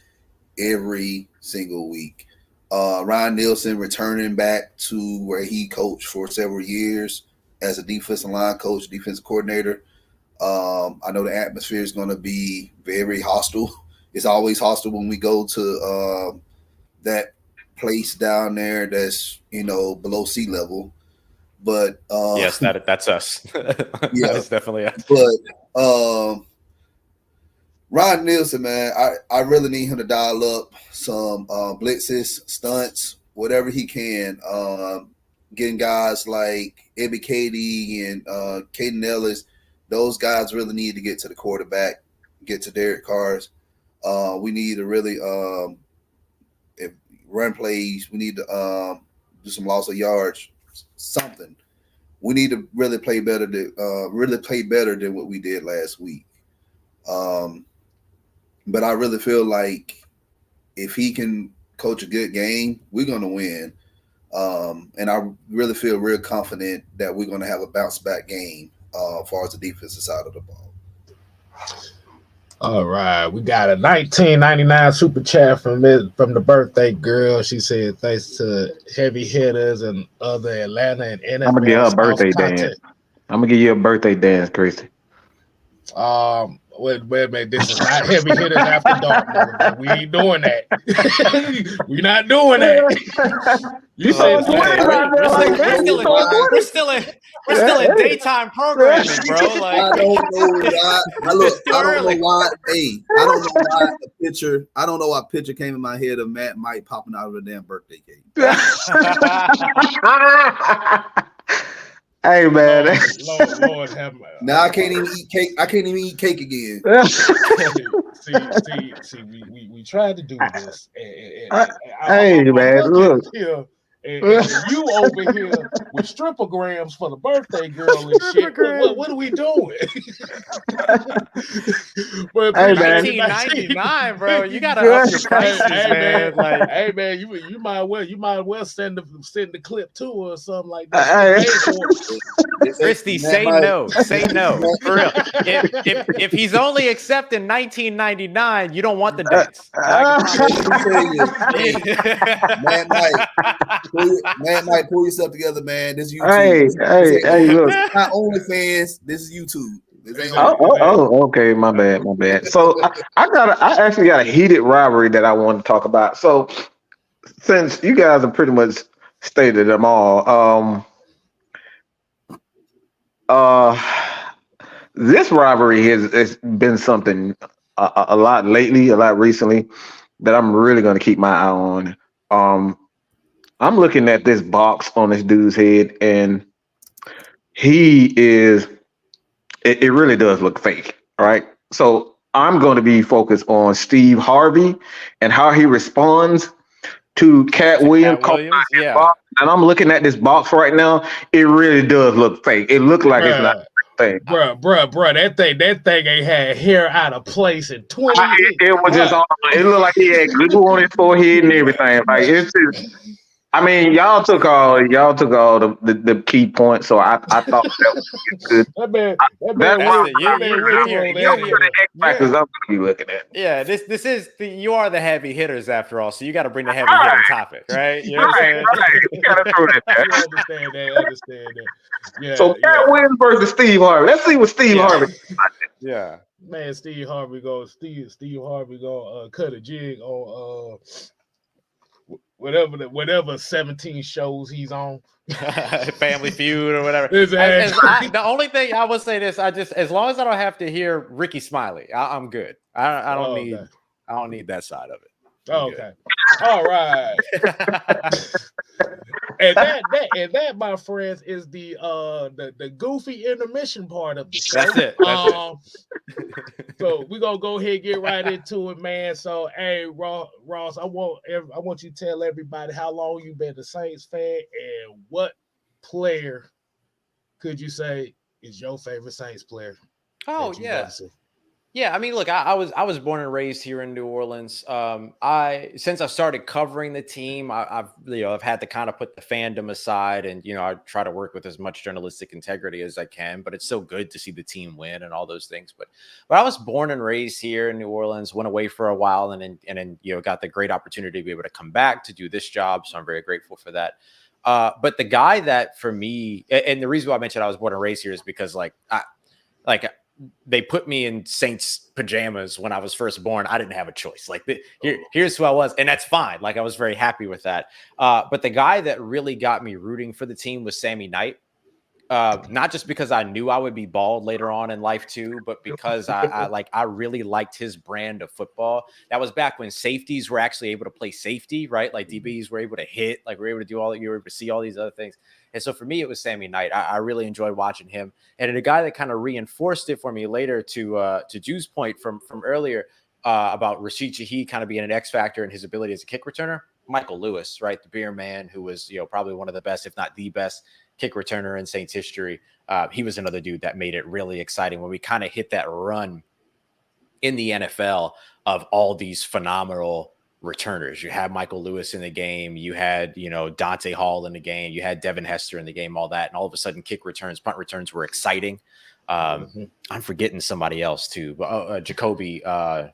[SPEAKER 3] every single week. Ryan Nielsen returning back to where he coached for several years as a defensive line coach, defensive coordinator. I know the atmosphere is going to be very hostile. It's always hostile when we go to that place down there that's, below sea level. But
[SPEAKER 4] yes, that's us.
[SPEAKER 3] Yeah,
[SPEAKER 4] that's definitely us.
[SPEAKER 3] But Ryan Nielsen, man, I really need him to dial up some blitzes, stunts, whatever he can. Getting guys like Ebby Katie and Caden Ellis, those guys really need to get to the quarterback, get to Derek Carr's. We need to really run plays. We need to do some loss of yards, something. We need to really play better than what we did last week. But I really feel like if he can coach a good game, we're going to win. And I really feel real confident that we're going to have a bounce back game as far as the defensive side of the ball.
[SPEAKER 1] All right, we got a 1999 super chat from the birthday girl. She said, thanks to heavy hitters and other Atlanta and NFL.
[SPEAKER 2] I'm gonna give her a birthday dance. I'm gonna give you a birthday dance, Christy.
[SPEAKER 1] Wait a minute. This is not heavy hitters after dark. We ain't doing that. We're not doing that. You said
[SPEAKER 4] we're still in daytime programming, bro. Like,
[SPEAKER 3] I don't know why. I don't know why a picture came in my head of Matt Mike popping out of a damn birthday cake.
[SPEAKER 2] Hey man.
[SPEAKER 1] Lord have mercy.
[SPEAKER 3] Now I can't even eat cake. I can't even eat cake again.
[SPEAKER 1] see, we tried to do this, and
[SPEAKER 2] Hey
[SPEAKER 1] I'm
[SPEAKER 2] man,
[SPEAKER 1] looking
[SPEAKER 2] look.
[SPEAKER 1] here, and you over here with stripograms for the birthday girl and shit. What are we doing? But
[SPEAKER 2] Hey,
[SPEAKER 1] appreciate
[SPEAKER 2] man.
[SPEAKER 4] 1999, bro. You gotta up your prices, man. Like,
[SPEAKER 1] hey man, you might well send the clip to her or something like
[SPEAKER 2] Hey.
[SPEAKER 1] that.
[SPEAKER 4] Christy, say no. Say no. For real. If he's only accepting 1999, you don't want the dance.
[SPEAKER 3] Man, Mike, pull yourself together, man. This is YouTube.
[SPEAKER 2] Hey, look.
[SPEAKER 3] It's not OnlyFans. This is YouTube.
[SPEAKER 2] Okay, my bad. So I actually got a heated rivalry that I want to talk about. So since you guys have pretty much stated them all, this rivalry has been something a lot lately, a lot recently that I'm really going to keep my eye on. I'm looking at this box on this dude's head, and he is. It really does look fake, right? So I'm going to be focused on Steve Harvey and how he responds to Cat Williams.
[SPEAKER 4] Yeah.
[SPEAKER 2] Box. And I'm looking at this box right now. It really does look fake. It looks like it's not fake.
[SPEAKER 1] Bruh, that thing ain't had hair out of place in 20 years.
[SPEAKER 2] It was just on. It looked like he had glue on his forehead and everything. Like it's just. I mean, y'all took all the key points, so I thought that was good. Factors I'm gonna be looking at.
[SPEAKER 4] Yeah, this is you are the heavy hitters after all, so you got to bring the heavy hitting topic, right? You know what I'm saying?
[SPEAKER 2] Right. You gotta throw that there.
[SPEAKER 1] Understand that. Yeah.
[SPEAKER 2] So Cat Williams versus Steve Harvey. Let's see what Steve Harvey.
[SPEAKER 4] Yeah.
[SPEAKER 1] Man, Steve Harvey go cut a jig on whatever 17 shows he's on.
[SPEAKER 4] Family Feud or whatever. The only thing I will say this, as long as I don't have to hear Ricky Smiley, I'm good. I don't need that side of it.
[SPEAKER 1] Okay. All right. and that, my friends, is the goofy intermission part of the show.
[SPEAKER 4] That's it.
[SPEAKER 1] So we're gonna go ahead and get right into it, man. So, hey, Ross, I want you to tell everybody how long you've been a Saints fan and what player could you say is your favorite Saints player?
[SPEAKER 4] Oh yeah. Yeah, I mean, look, I was born and raised here in New Orleans. Since I started covering the team, I've had to kind of put the fandom aside, and I try to work with as much journalistic integrity as I can. But it's so good to see the team win and all those things. But I was born and raised here in New Orleans, went away for a while, and then got the great opportunity to be able to come back to do this job. So I'm very grateful for that. But the guy that for me, and the reason why I mentioned I was born and raised here is because they put me in Saints pajamas when I was first born. I didn't have a choice. Here's who I was, and that's fine. I was very happy with that. But the guy that really got me rooting for the team was Sammy Knight. Not just because I knew I would be bald later on in life too, but because I really liked his brand of football. That was back when safeties were actually able to play safety, right? Like DBs were able to hit, we were able to do you were able to see all these other things. And so for me, it was Sammy Knight. I really enjoyed watching him. And a guy that kind of reinforced it for me later to Juice's point from earlier about Rashid Shaheed kind of being an X factor in his ability as a kick returner, Michael Lewis, right? The beer man who was, probably one of the best, if not the best kick returner in Saints history. He was another dude that made it really exciting when we kind of hit that run in the NFL of all these phenomenal returners. You had Michael Lewis in the game. You had, Dante Hall in the game. You had Devin Hester in the game, all that. And all of a sudden kick returns, punt returns were exciting. I'm forgetting somebody else too. Jacoby, oh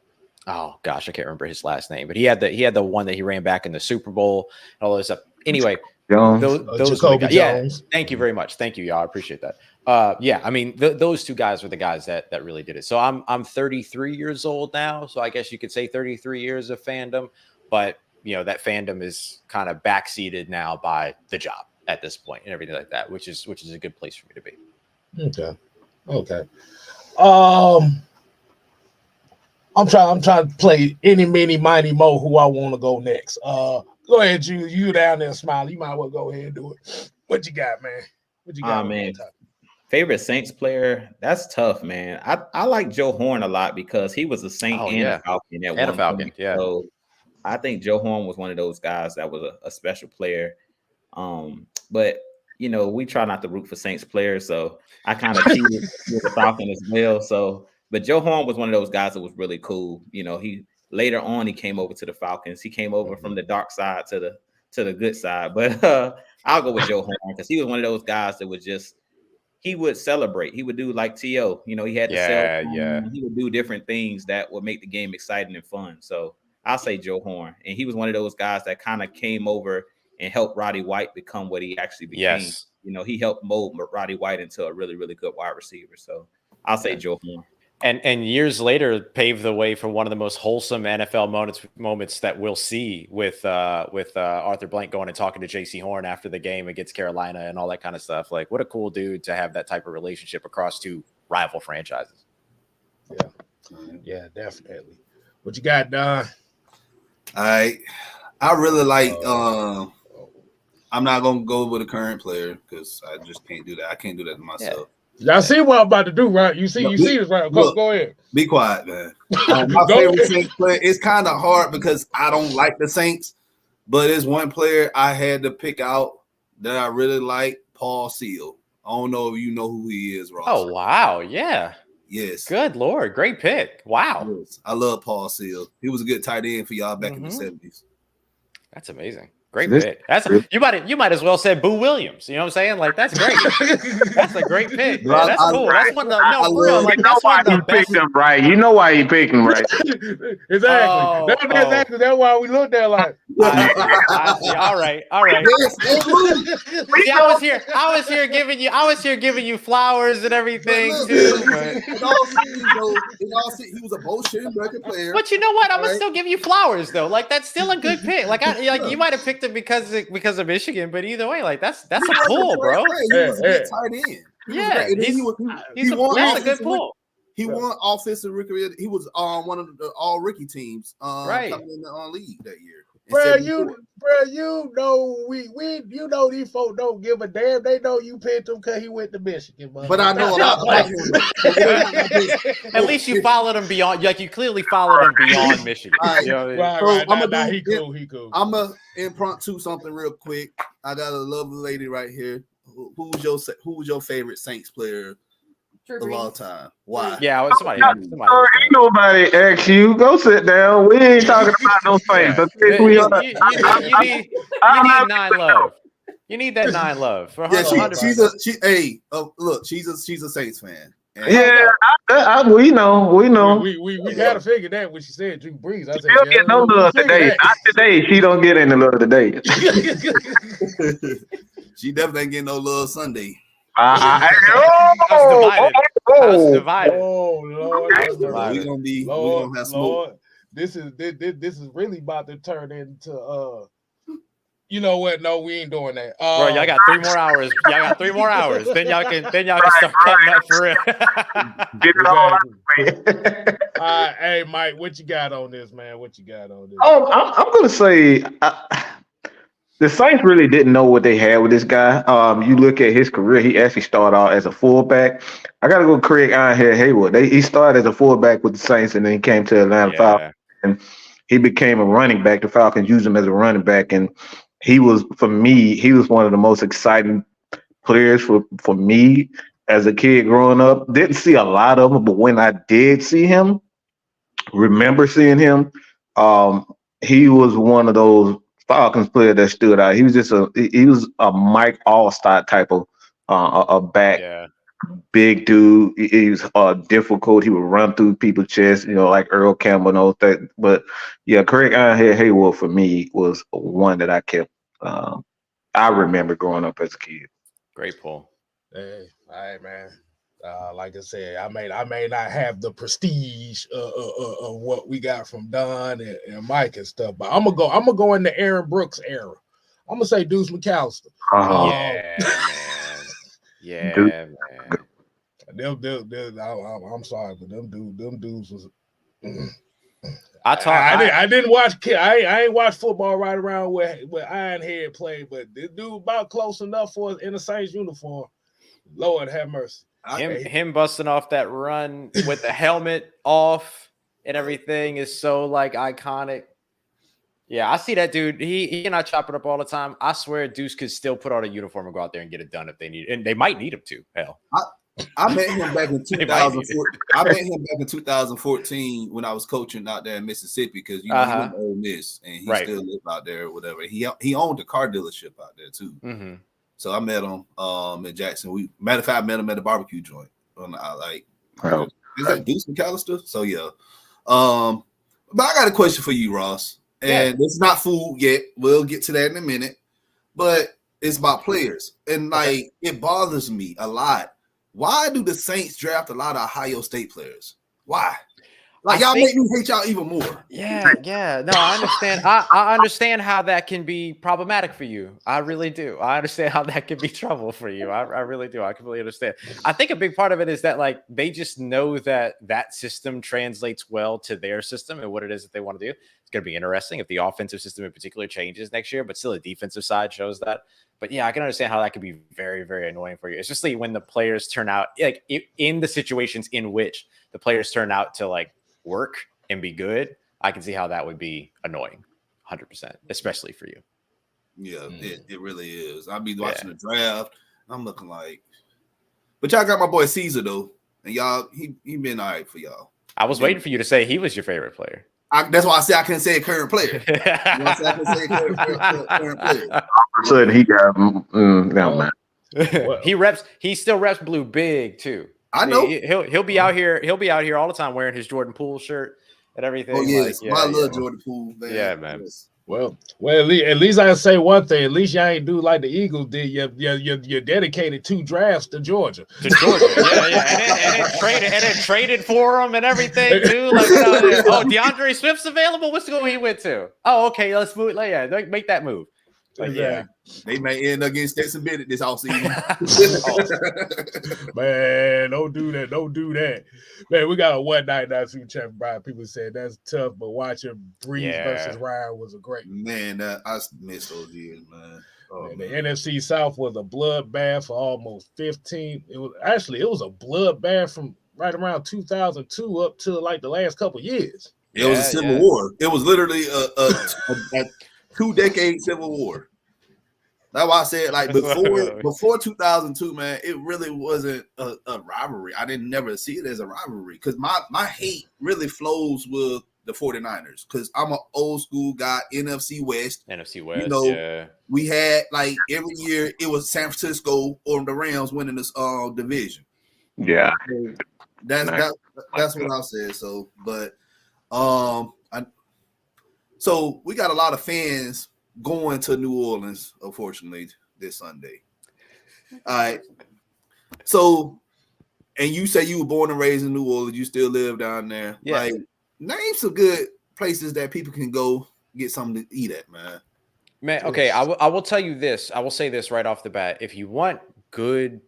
[SPEAKER 4] gosh, I can't remember his last name, but he had the one that he ran back in the Super Bowl and all this stuff. Anyway, those Jones. Yeah, thank you very much. Thank you, y'all. I appreciate that. I mean, those two guys were the guys that really did it. So I'm 33 years old now, so I guess you could say 33 years of fandom, but that fandom is kind of backseated now by the job at this point and everything like that, which is a good place for me to be.
[SPEAKER 1] Okay. I'm trying to play any, mini, mighty, mo who I want to go next. Go ahead, you down there smiling. You might as well go ahead and do it. What you got, man? What you got?
[SPEAKER 5] Man, favorite Saints player? That's tough, man. I like Joe Horn a lot because he was a Saint a Falcon at one point.
[SPEAKER 4] Yeah.
[SPEAKER 5] So I think Joe Horn was one of those guys that was a special player. But we try not to root for Saints players, so I kind of cheated with the Falcon as well. So, but Joe Horn was one of those guys that was really cool. He later on he came over to the Falcons. He came over from the dark side to the good side. But I'll go with Joe Horn because he was one of those guys that was just he would celebrate. He would do like T.O. He had to sell. He would do different things that would make the game exciting and fun. So I'll say Joe Horn, and he was one of those guys that kind of came over and helped Roddy White become what he actually became.
[SPEAKER 4] Yes.
[SPEAKER 5] He helped mold Roddy White into a really, really good wide receiver. So I'll say Joe Horn.
[SPEAKER 4] And years later paved the way for one of the most wholesome NFL moments that we'll see with Arthur Blank going and talking to J.C. Horn after the game against Carolina and all that kind of stuff. Like, what a cool dude to have that type of relationship across two rival franchises.
[SPEAKER 1] Yeah, definitely. What you got, Don?
[SPEAKER 3] I really like. I'm not gonna go with a current player because I just can't do that. I can't do that to myself.
[SPEAKER 1] Y'all see what I'm about to do, right? You see this, right? Go ahead.
[SPEAKER 3] Be quiet, man. My favorite Saints player. It's kind of hard because I don't like the Saints, but it's one player I had to pick out that I really like, Paul Seal. I don't know if you know who he is, Ross.
[SPEAKER 4] Oh, wow. Yeah.
[SPEAKER 3] Yes.
[SPEAKER 4] Good Lord. Great pick. Wow.
[SPEAKER 3] Yes. I love Paul Seal. He was a good tight end for y'all back in the 70s.
[SPEAKER 4] That's amazing. Great pick. You might as well say Boo Williams. You know what I'm saying? Like, that's great. That's a great pick. Man. That's cool. That's one of the for real. Like, that's one of the best.
[SPEAKER 2] Picked him right. You know why he picked him right.
[SPEAKER 1] Exactly. That's why we looked at like.
[SPEAKER 4] I see. All right. See, I was here giving you flowers and everything too.
[SPEAKER 3] He was a bullshit record player.
[SPEAKER 4] But you know what? I'm gonna still give you flowers though. Like, that's still a good pick. Like you might have picked him because of Michigan, but either way, like that's a pull, bro.
[SPEAKER 3] He was a good tight end.
[SPEAKER 4] That's a good pull.
[SPEAKER 3] He won offensive rookie. He was on one of the all rookie teams coming in the league that year.
[SPEAKER 1] You know these folks don't give a damn. They know you picked him because he went to Michigan.
[SPEAKER 3] But I know a lot about him.
[SPEAKER 4] At least you followed him beyond. Like, you clearly followed him beyond Michigan.
[SPEAKER 3] Right.
[SPEAKER 4] You know,
[SPEAKER 1] He cool.
[SPEAKER 3] I'm gonna impromptu something real quick. I got a lovely lady right here. Who's your favorite Saints player of all time? Why?
[SPEAKER 4] Yeah, somebody.
[SPEAKER 2] Ain't nobody ask you. Go sit down. We ain't talking about no Saints.
[SPEAKER 4] You need 9 love. You need that 9 love. For
[SPEAKER 3] yeah, she's a Saints fan.
[SPEAKER 2] We know.
[SPEAKER 1] We had to figure that when she said Drew Brees. I said,
[SPEAKER 2] she don't get no love today. Not today. She don't get any love today.
[SPEAKER 3] She definitely ain't getting no love Sunday.
[SPEAKER 4] I was divided.
[SPEAKER 1] Oh Lord,
[SPEAKER 3] we're gonna have smoke.
[SPEAKER 1] This is really about to turn into you know what? No, we ain't doing that.
[SPEAKER 4] Bro, y'all got 3 more hours. Then y'all can start cutting up for real.
[SPEAKER 2] Get it all out.
[SPEAKER 1] Hey, Mike, what you got on this, man? What you got on this?
[SPEAKER 2] I'm gonna say the Saints really didn't know what they had with this guy. You look at his career; he actually started out as a fullback. I gotta go Craig Ironhead Haywood. He started as a fullback with the Saints, and then he came to Atlanta Falcons, and he became a running back. The Falcons used him as a running back, and he was one of the most exciting players for me as a kid growing up. Didn't see a lot of him, but when I did see him, remember seeing him, he was one of those Falcons player that stood out. He was a Mike Allstott type of a back, big dude. He was difficult. He would run through people's chests, like Earl Campbell and all that. But yeah, Craig Ironhead Haywood for me was one that I kept. I remember growing up as a kid.
[SPEAKER 4] Great pull.
[SPEAKER 1] Hey, all right, man. Like I said, I may not have the prestige of what we got from Don and Mike and stuff, but I'm gonna go in the Aaron Brooks era. I'm gonna say Deuce McAllister.
[SPEAKER 4] Yeah, man.
[SPEAKER 1] I'm sorry, but them dudes was.
[SPEAKER 4] I
[SPEAKER 1] didn't watch. I ain't watched football right around where Ironhead played, but this dude about close enough for us in a Saints uniform. Lord have mercy.
[SPEAKER 4] Him busting off that run with the helmet off and everything is so like iconic. Yeah, I see that dude. He and I chop it up all the time. I swear Deuce could still put on a uniform and go out there and get it done if they need it. And they might need him to. Hell.
[SPEAKER 3] I met him back in 2014. I met him back in 2014 when I was coaching out there in Mississippi because he went to Ole Miss and he still lived out there or whatever. He owned a car dealership out there too. Mm-hmm. So I met him in Jackson. Matter of fact, I met him at a barbecue joint. Is that Deuce McAllister? So yeah. But I got a question for you, Ross. And this is not food yet. We'll get to that in a minute. But it's about players. And like it bothers me a lot. Why do the Saints draft a lot of Ohio State players? Why? Like y'all make me hate y'all even more.
[SPEAKER 4] Yeah. No, I understand. I understand how that can be problematic for you. I really do. I understand how that can be trouble for you. I really do. I completely understand. I think a big part of it is that like they just know that system translates well to their system and what it is that they want to do. It's going to be interesting if the offensive system in particular changes next year, but still the defensive side shows that. But yeah, I can understand how that could be very, very annoying for you, especially when the players turn out like in the situations in which the players turn out to like work and be good. I can see how that would be annoying 100%, especially for you.
[SPEAKER 3] Yeah, it really is. I'll be watching the draft. I'm looking like, but y'all got my boy Caesar though, and y'all he been all right for y'all.
[SPEAKER 4] I was waiting for you to say he was your favorite player.
[SPEAKER 3] That's why I said I couldn't say a current player. You know I couldn't say current player.
[SPEAKER 2] All of a sudden he got no man.
[SPEAKER 4] He still reps blue big too.
[SPEAKER 3] I know
[SPEAKER 4] he'll be out here. He'll be out here all the time wearing his Jordan Poole shirt and everything.
[SPEAKER 3] Oh yes, I love Jordan Poole, man.
[SPEAKER 4] Yeah, man.
[SPEAKER 3] Yes.
[SPEAKER 1] Well, at least I can say one thing. At least y'all ain't do like the Eagles did. You dedicated 2 drafts to Georgia.
[SPEAKER 4] Yeah, and then traded for him and everything too. Like, DeAndre Swift's available. What's school he went to? Oh, okay, let's move. Make that move. Like,
[SPEAKER 1] yeah,
[SPEAKER 3] they may end up getting Stetson Bennett this offseason.
[SPEAKER 1] Man, don't do that. Man, we got a one night super chat, Brian. People said that's tough, but watching Breeze versus Ryan was a great.
[SPEAKER 3] Man, I miss those years, man.
[SPEAKER 1] The NFC South was a bloodbath for almost 15. It was a bloodbath from right around 2002 up to like the last couple years.
[SPEAKER 3] It was a civil war. It was literally a 2-decade civil war. That's why I said like before 2002, man, it really wasn't a rivalry. I didn't never see it as a rivalry because my hate really flows with the 49ers because I'm an old school guy, NFC West. You know, we had like every year it was San Francisco or the Rams winning this division.
[SPEAKER 2] Yeah.
[SPEAKER 3] That's what I said. So, but so we got a lot of fans going to New Orleans, unfortunately, this Sunday. All right. So, and you say you were born and raised in New Orleans, you still live down there.
[SPEAKER 4] Yeah.
[SPEAKER 3] Like, name some good places that people can go get something to eat at, man.
[SPEAKER 4] Man, okay, I will tell you this. I will say this right off the bat. If you want good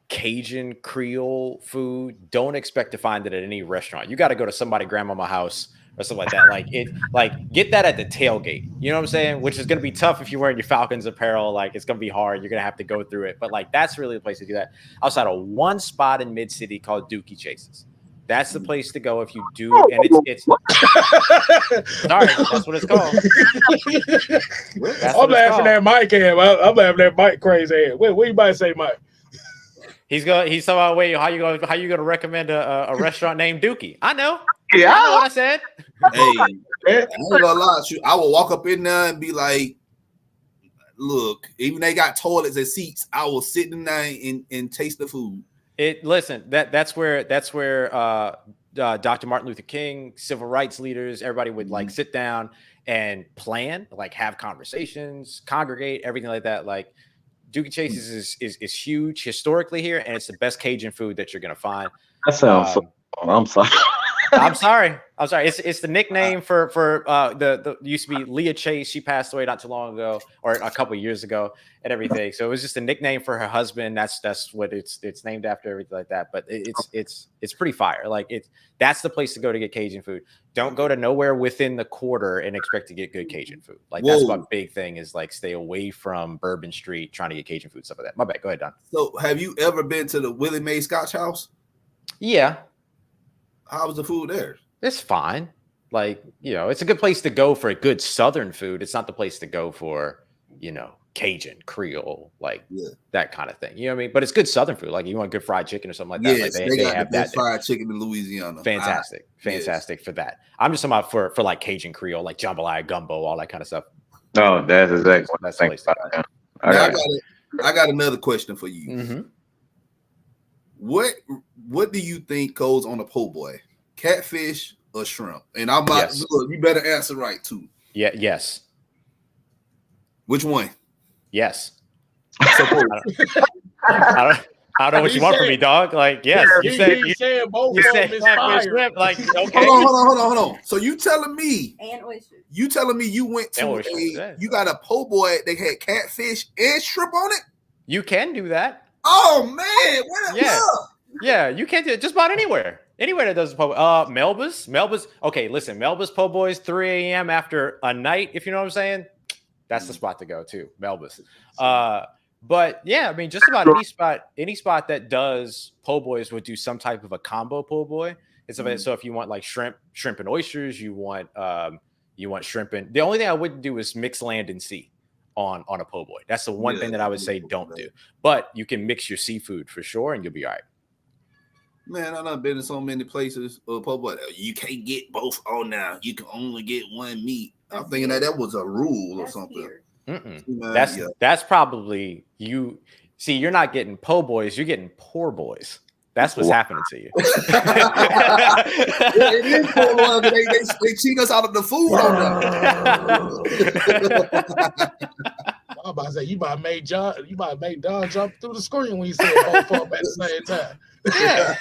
[SPEAKER 4] Cajun Creole food, don't expect to find it at any restaurant. You got to go to somebody's grandmama house or something like that. Get that at the tailgate. You know what I'm saying? Which is going to be tough if you're wearing your Falcons apparel. Like, it's going to be hard. You're going to have to go through it. But like, that's really the place to do that. Outside of one spot in Mid City called Dookie Chase's. That's the place to go if you do. And it's sorry, that's what it's called.
[SPEAKER 1] I'm laughing at Mike. I'm laughing at Mike crazy ass. What you about to say, Mike?
[SPEAKER 4] He's talking about how you gonna recommend a restaurant named Dookie? I know.
[SPEAKER 2] Yeah,
[SPEAKER 4] I know what I said.
[SPEAKER 3] Hey, I ain't gonna lie. I will walk up in there and be like, "Look, even they got toilets and seats. I will sit in there and taste the food."
[SPEAKER 4] Listen, that's where Dr. Martin Luther King, civil rights leaders, everybody would like sit down and plan, like have conversations, congregate, everything like that. Like Dookie Chase's is huge historically here, and it's the best Cajun food that you're gonna find.
[SPEAKER 2] That sounds I'm sorry.
[SPEAKER 4] I'm sorry. It's the nickname for the used to be Leah Chase. She passed away not too long ago, or a couple of years ago, and everything. So it was just a nickname for her husband. That's what it's named after, everything like that. But it's pretty fire. Like that's the place to go to get Cajun food. Don't go to nowhere within the quarter and expect to get good Cajun food. Like that's my big thing is like stay away from Bourbon Street trying to get Cajun food, stuff like that. My bad. Go ahead, Don.
[SPEAKER 3] So have you ever been to the Willie Mae Scotch House?
[SPEAKER 4] Yeah.
[SPEAKER 3] How was the food there?
[SPEAKER 4] It's fine. Like, it's a good place to go for a good Southern food. It's not the place to go for, Cajun, Creole, like that kind of thing. You know what I mean? But it's good Southern food. Like you want good fried chicken or something like that.
[SPEAKER 3] Yes,
[SPEAKER 4] like
[SPEAKER 3] they got
[SPEAKER 4] have
[SPEAKER 3] the best
[SPEAKER 4] that
[SPEAKER 3] fried chicken in Louisiana.
[SPEAKER 4] Fantastic. For that. I'm just talking about for like Cajun Creole, like jambalaya, gumbo, all that kind of stuff.
[SPEAKER 2] No, that's exactly
[SPEAKER 4] That's the place to go.
[SPEAKER 3] I got another question for you.
[SPEAKER 4] Mm-hmm.
[SPEAKER 3] What do you think goes on a po' boy? Catfish or shrimp? And I'm not.
[SPEAKER 4] Yes.
[SPEAKER 3] Look, you better answer right too.
[SPEAKER 4] Yeah. Yes.
[SPEAKER 3] Which one?
[SPEAKER 4] Yes.
[SPEAKER 3] So,
[SPEAKER 4] I don't know what you want from me, dog. Like, yes. You said
[SPEAKER 1] both.
[SPEAKER 4] You said catfish, shrimp. Like, okay.
[SPEAKER 3] Hold on. So you telling me?
[SPEAKER 6] And oysters.
[SPEAKER 3] You telling me you went to you got a po' boy? They had catfish and shrimp on it.
[SPEAKER 4] You can do that.
[SPEAKER 3] Oh man, what up?
[SPEAKER 4] Yeah, you can't do it just about anywhere. Anywhere that does a po' Melba's. Okay, listen, Melba's po' boys 3 a.m. after a night, if you know what I'm saying. That's the spot to go to, Melba's. But yeah, I mean, just about any spot that does po' boys would do some type of a combo po' boy. So if you want like shrimp and oysters, you want shrimp and the only thing I wouldn't do is mix land and sea on a po' boy. That's the one thing that I would say don't do. But you can mix your seafood for sure, and you'll be all right.
[SPEAKER 3] Man, I've been in so many places. Po' boy, you can't get both on now. You can only get one meat. I'm thinking that was a rule or something.
[SPEAKER 4] That's probably you. See, you're not getting po' boys. You're getting poor boys. That's what's happening to you.
[SPEAKER 3] It is poor boys. They cheat us out of the food on them.
[SPEAKER 1] I'm about to say you might make Don jump through the screen when you said both of them at the same time.
[SPEAKER 4] Yeah.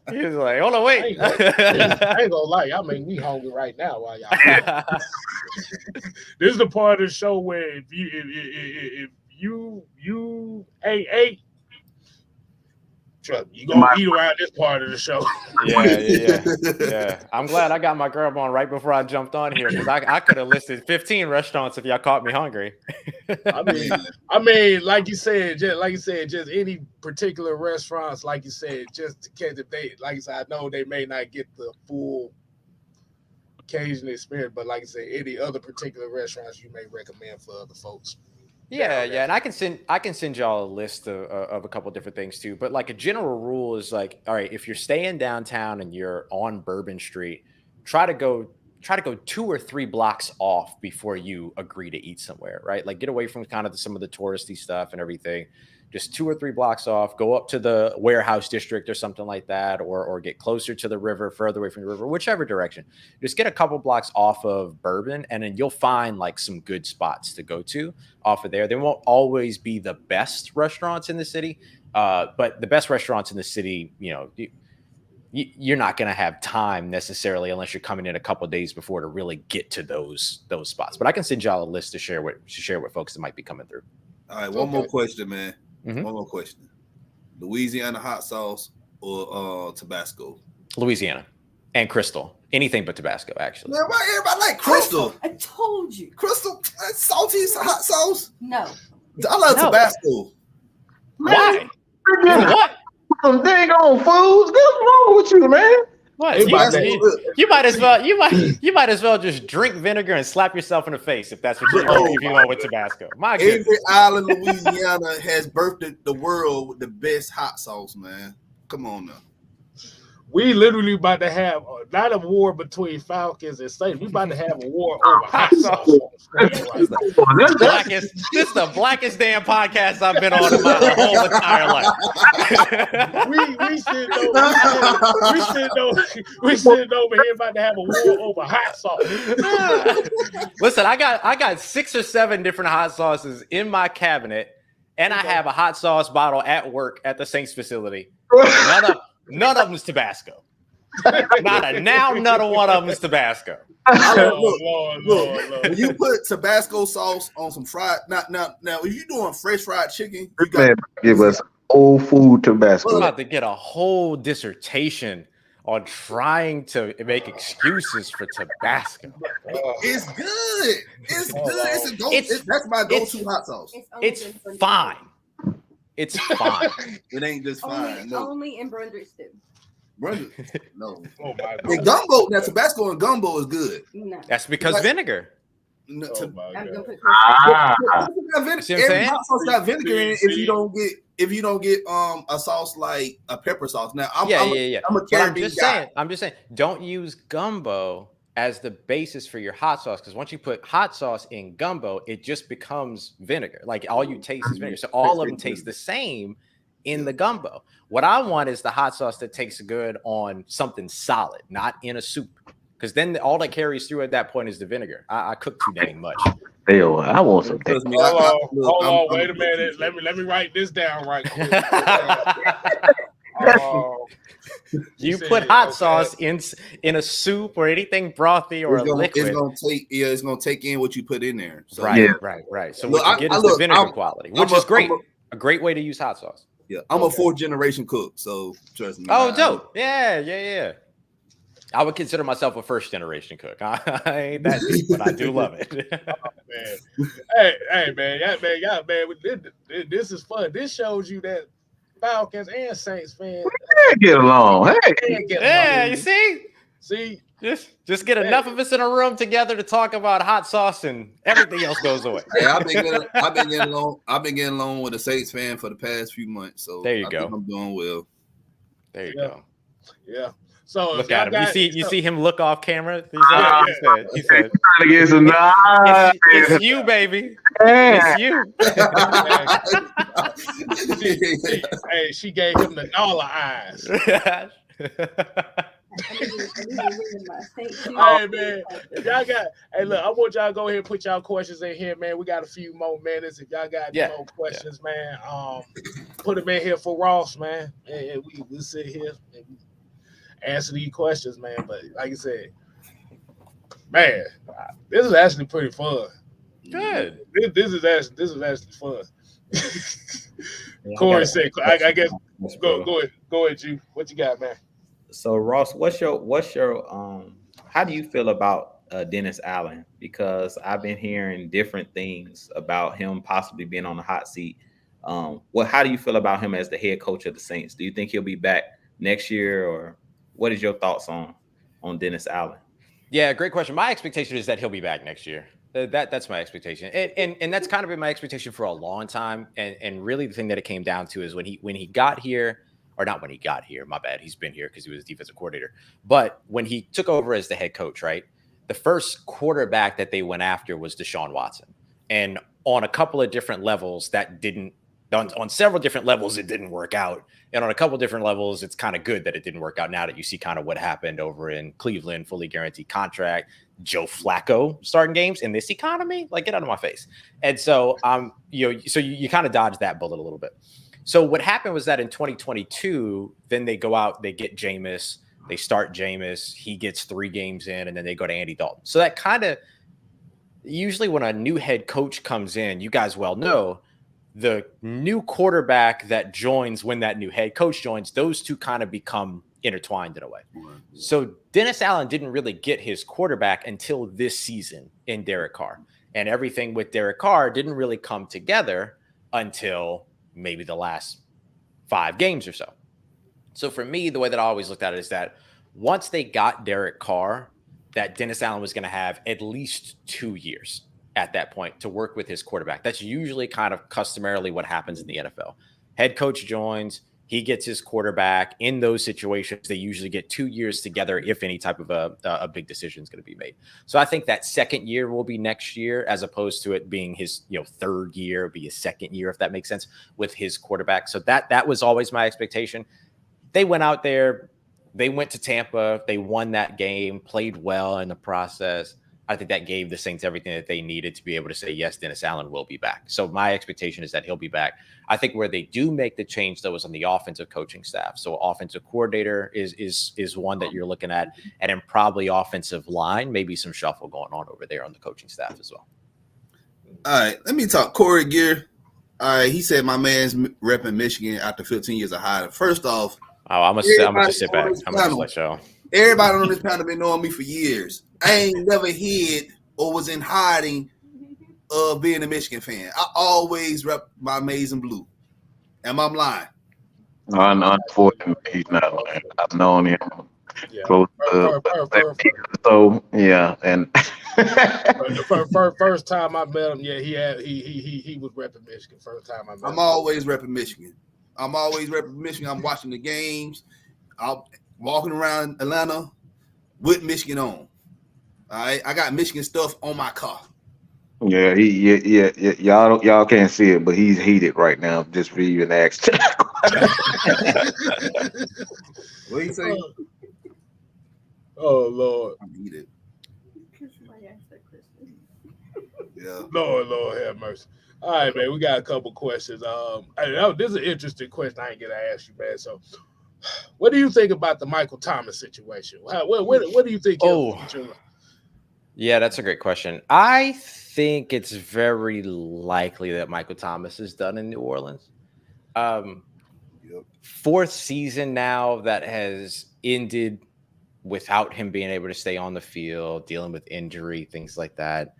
[SPEAKER 4] He was like, hold on, wait.
[SPEAKER 1] I ain't gonna lie, y'all make me hungry right now while y'all. This is the part of the show where if you ain't you gonna eat around this part of the show.
[SPEAKER 4] Yeah. I'm glad I got my girl on right before I jumped on here because I could have listed 15 restaurants if y'all caught me hungry.
[SPEAKER 1] I mean, like you said, just any particular restaurants, like you said, just to catch if they, like I said, I know they may not get the full Cajun experience, but like I said, any other particular restaurants you may recommend for other folks.
[SPEAKER 4] Yeah, and I can send y'all a list of a couple different things too. But like a general rule is like, all right, if you're staying downtown and you're on Bourbon Street, try to go 2 or 3 blocks off before you agree to eat somewhere, right? Like get away from kind of some of the touristy stuff and everything. Just 2 or 3 blocks off, go up to the warehouse district or something like that, or get closer to the river, further away from the river, whichever direction. Just get a couple blocks off of Bourbon, and then you'll find like some good spots to go to off of there. They won't always be the best restaurants in the city, but the best restaurants in the city, you're not going to have time necessarily unless you're coming in a couple of days before to really get to those spots. But I can send y'all a list to share with folks that might be coming through.
[SPEAKER 3] All right, one more question, man.
[SPEAKER 4] Mm-hmm.
[SPEAKER 3] One more question. Louisiana hot sauce or Tabasco?
[SPEAKER 4] Louisiana and Crystal. Anything but Tabasco, actually.
[SPEAKER 3] Man, why everybody like Crystal?
[SPEAKER 6] I told you.
[SPEAKER 3] Crystal, salty hot sauce?
[SPEAKER 6] No.
[SPEAKER 3] I love Tabasco.
[SPEAKER 4] Why?
[SPEAKER 2] What? Some dang on foods. What's wrong with you, man?
[SPEAKER 4] What? You might as well just drink vinegar and slap yourself in the face if that's what you're doing if you want with Tabasco. My goodness.
[SPEAKER 3] Every island in Louisiana has birthed the world with the best hot sauce, man. Come on now.
[SPEAKER 1] We literally about to have not a war between Falcons and Saints. We about to have a war over hot sauce.
[SPEAKER 4] This is the blackest damn podcast I've been on in my whole entire life.
[SPEAKER 1] we sitting over here about to have a war over hot sauce.
[SPEAKER 4] Listen, I got 6 or 7 different hot sauces in my cabinet, and I have a hot sauce bottle at work at the Saints facility. None of them is Tabasco. None of one of them is Tabasco.
[SPEAKER 1] Lord.
[SPEAKER 3] When you put Tabasco sauce on some fried, now, if you're doing fresh fried chicken, you
[SPEAKER 2] Man, give us old food Tabasco.
[SPEAKER 4] I'm about to get a whole dissertation on trying to make excuses for Tabasco.
[SPEAKER 3] it's good. It's good. That's my go-to hot sauce.
[SPEAKER 4] It's fine. It's fine.
[SPEAKER 3] It ain't just fine.
[SPEAKER 6] Only in Brunswick stew.
[SPEAKER 3] Brunswick, no.
[SPEAKER 1] Oh my God.
[SPEAKER 3] And gumbo, now Tabasco and gumbo is good.
[SPEAKER 6] No.
[SPEAKER 4] That's because vinegar.
[SPEAKER 3] No,
[SPEAKER 1] Oh my
[SPEAKER 6] I'm
[SPEAKER 1] God.
[SPEAKER 6] gonna put
[SPEAKER 3] every hot sauce got vinegar in it if you don't get a sauce like a pepper sauce. Now I'm a
[SPEAKER 4] But
[SPEAKER 3] Caribbean guy.
[SPEAKER 4] I'm just saying, don't use gumbo as the basis for your hot sauce, because once you put hot sauce in gumbo, it just becomes vinegar. Like all you taste is vinegar. So all of them taste the same in the gumbo. What I want is the hot sauce that tastes good on something solid, not in a soup. Because then all that carries through at that point is the vinegar. I cook too dang much.
[SPEAKER 2] Hell, I want some.
[SPEAKER 1] Hold on, wait a minute. Let me write this down right quick.
[SPEAKER 4] You put hot sauce in a soup or anything brothy or liquid.
[SPEAKER 3] It's gonna take in what you put in there. So,
[SPEAKER 4] right. So what you get is the vinegar quality, which is great. A great way to use hot sauce.
[SPEAKER 3] Yeah, I'm a fourth generation cook, so trust me.
[SPEAKER 4] Oh, dope. Yeah. I would consider myself a first generation cook. I ain't that deep, but I do love it.
[SPEAKER 1] Man. Hey, man, this is fun. This shows you that Falcons and Saints fans
[SPEAKER 2] get along.
[SPEAKER 4] Hey, you
[SPEAKER 1] see,
[SPEAKER 4] just get enough of us in a room together to talk about hot sauce, and everything else goes away.
[SPEAKER 3] Hey, I've been getting along with a Saints fan for the past few months, so
[SPEAKER 4] there you
[SPEAKER 3] I
[SPEAKER 4] go.
[SPEAKER 3] think I'm doing well.
[SPEAKER 4] There you go.
[SPEAKER 1] Yeah. So
[SPEAKER 4] look at him. You see him look off camera. He said,
[SPEAKER 2] trying to get some
[SPEAKER 4] it's you, baby. It's you.
[SPEAKER 1] Hey, she gave him the dollar eyes. Hey man, if y'all got, look, I want y'all to go ahead and put y'all questions in here, man. We got a few more minutes. If y'all got any more questions, man, put them in here for Ross, man. And we'll sit here and answer these questions, man. But like I said, man, this is actually pretty fun.
[SPEAKER 4] Good.
[SPEAKER 1] This is actually fun. Corey said, I guess go ahead, you. What you got, man?
[SPEAKER 5] So Ross, what's your how do you feel about Dennis Allen? Because I've been hearing different things about him possibly being on the hot seat. How do you feel about him as the head coach of the Saints? Do you think he'll be back next year, or what is your thoughts on Dennis Allen?
[SPEAKER 4] Yeah, great question. My expectation is that he'll be back next year. That's my expectation, and that's kind of been my expectation for a long time. And really, the thing that it came down to is when he got here. Or not when he got here, my bad. He's been here because he was defensive coordinator. But when he took over as the head coach, right, the first quarterback that they went after was Deshaun Watson. And on a couple of different levels, on several different levels, it didn't work out. And on a couple of different levels, it's kind of good that it didn't work out now that you see kind of what happened over in Cleveland, fully guaranteed contract, Joe Flacco starting games in this economy. Like, get out of my face. And so, you kind of dodged that bullet a little bit. So what happened was that in 2022, then they go out, they get Jameis, they start Jameis, he gets 3 games in, and then they go to Andy Dalton. So that kind of, usually when a new head coach comes in, you guys well know, the new quarterback that joins when that new head coach joins, those two kind of become intertwined in a way. So Dennis Allen didn't really get his quarterback until this season in Derek Carr. And everything with Derek Carr didn't really come together until maybe the last 5 games or so. So for me, the way that I always looked at it is that once they got Derek Carr, that Dennis Allen was going to have at least 2 years at that point to work with his quarterback. That's usually kind of customarily what happens in the NFL. Head coach joins, he gets his quarterback. In those situations, they usually get 2 years together if any type of a big decision is going to be made. So I think that second year will be next year, as opposed to it being his third year, be his second year, if that makes sense, with his quarterback. So that was always my expectation. They went out there, they went to Tampa, they won that game, played well in the process. I think that gave the Saints everything that they needed to be able to say, yes, Dennis Allen will be back. So my expectation is that he'll be back. I think where they do make the change, though, is on the offensive coaching staff. So offensive coordinator is one that you're looking at, and then probably offensive line, maybe some shuffle going on over there on the coaching staff as well.
[SPEAKER 3] All right, let me talk. Corey Gear. All right, he said my man's repping Michigan after 15 years of hiding. First off,
[SPEAKER 4] I'm gonna just sit back. I'm gonna just let y'all.
[SPEAKER 3] Everybody on this panel been knowing me for years. I ain't never hid or was in hiding of being a Michigan fan. I always rep my maize and blue. Am I lying?
[SPEAKER 2] Unfortunately, he's not lying. I've known him close to so yeah, and
[SPEAKER 1] the first time I met him, he was repping Michigan. First time I met him.
[SPEAKER 3] I'm always repping Michigan. I'm watching the games. I'm walking around Atlanta with Michigan on. All right, I got Michigan stuff on my car.
[SPEAKER 2] Yeah, y'all can't see it, but he's heated right now. Just for even asked.
[SPEAKER 3] What do you say?
[SPEAKER 1] Oh Lord.
[SPEAKER 3] I'm heated. Yeah.
[SPEAKER 1] Lord have mercy. All right, man. We got a couple questions. This is an interesting question I ain't gonna ask you, man. So, what do you think about the Michael Thomas situation? What do you think?
[SPEAKER 4] Yeah, that's a great question. I think it's very likely that Michael Thomas is done in New Orleans. Fourth season now that has ended without him being able to stay on the field, dealing with injury, things like that.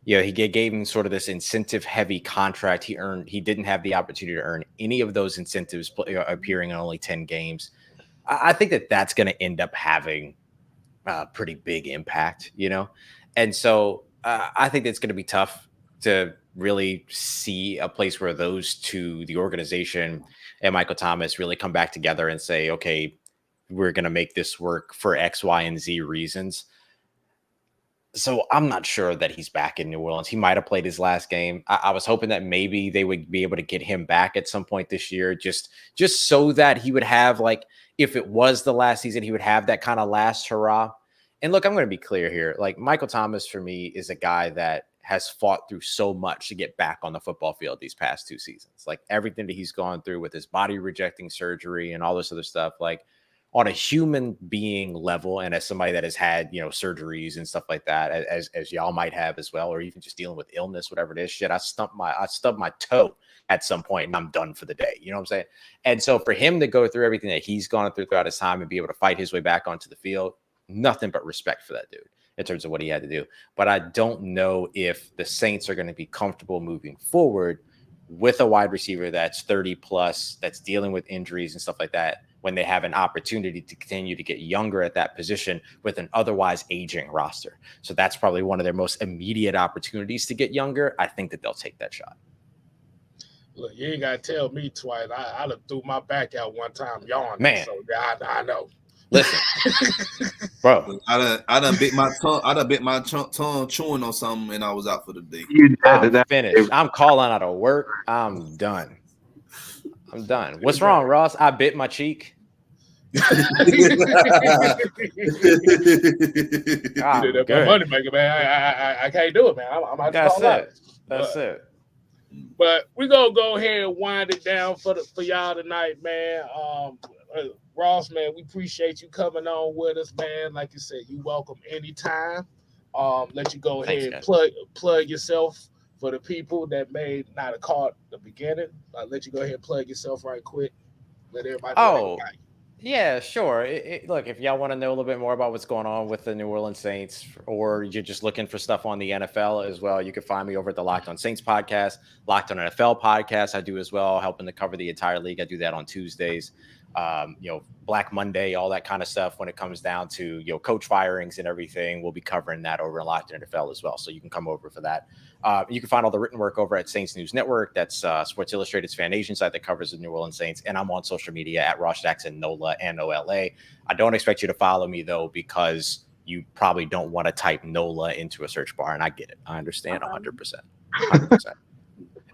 [SPEAKER 4] He gave him sort of this incentive-heavy contract. He didn't have the opportunity to earn any of those incentives appearing in only 10 games. I think that's going to end up having a pretty big impact, And so I think it's going to be tough to really see a place where those two, the organization and Michael Thomas, really come back together and say, okay, we're going to make this work for X, Y, and Z reasons. So I'm not sure that he's back in New Orleans. He might have played his last game. I was hoping that maybe they would be able to get him back at some point this year, just so that he would have, like, if it was the last season, he would have that kind of last hurrah. And look, I'm going to be clear here. Like, Michael Thomas, for me, is a guy that has fought through so much to get back on the football field these past 2 seasons. Like, everything that he's gone through with his body rejecting surgery and all this other stuff, like, on a human being level, and as somebody that has had, surgeries and stuff like that, as y'all might have as well, or even just dealing with illness, whatever it is, shit, I stubbed my toe at some point and I'm done for the day. You know what I'm saying? And so for him to go through everything that he's gone through throughout his time and be able to fight his way back onto the field, nothing but respect for that dude in terms of what he had to do. But I don't know if the Saints are going to be comfortable moving forward with a wide receiver that's 30 plus, that's dealing with injuries and stuff like that, when they have an opportunity to continue to get younger at that position with an otherwise aging roster. So that's probably one of their most immediate opportunities to get younger. I think that they'll take that shot.
[SPEAKER 1] Look, you ain't got to tell me twice. I done threw my back out one time yawning.
[SPEAKER 4] Man.
[SPEAKER 1] So I know.
[SPEAKER 4] Listen, bro.
[SPEAKER 3] I done bit my tongue. I done bit my tongue chewing on something, and I was out for the day.
[SPEAKER 4] I'm finished. I'm calling out of work. I'm done. What's wrong, Ross? I bit my cheek.
[SPEAKER 1] Money maker, man. I can't do it, man. I'm out to call out.
[SPEAKER 4] That's it.
[SPEAKER 1] But we're gonna go ahead and wind it down for y'all tonight, man. Ross, man, we appreciate you coming on with us, man. Like you said, you welcome anytime. Let you go ahead and plug yourself for the people that may not have caught the beginning. I'll let you go ahead and plug yourself right quick. Let everybody know.
[SPEAKER 4] Yeah, sure. Look, if y'all want to know a little bit more about what's going on with the New Orleans Saints, or you're just looking for stuff on the NFL as well, you can find me over at the Locked On Saints podcast, Locked On NFL podcast. I do as well, helping to cover the entire league. I do that on Tuesdays. Black Monday, all that kind of stuff when it comes down to, coach firings and everything. We'll be covering that over in Locked On NFL as well. So you can come over for that. You can find all the written work over at Saints News Network. That's Sports Illustrated's Fan Nation site that covers the New Orleans Saints. And I'm on social media at Ross Jackson, NOLA, NOLA. I don't expect you to follow me, though, because you probably don't want to type NOLA into a search bar. And I get it. I understand 100%. 100%.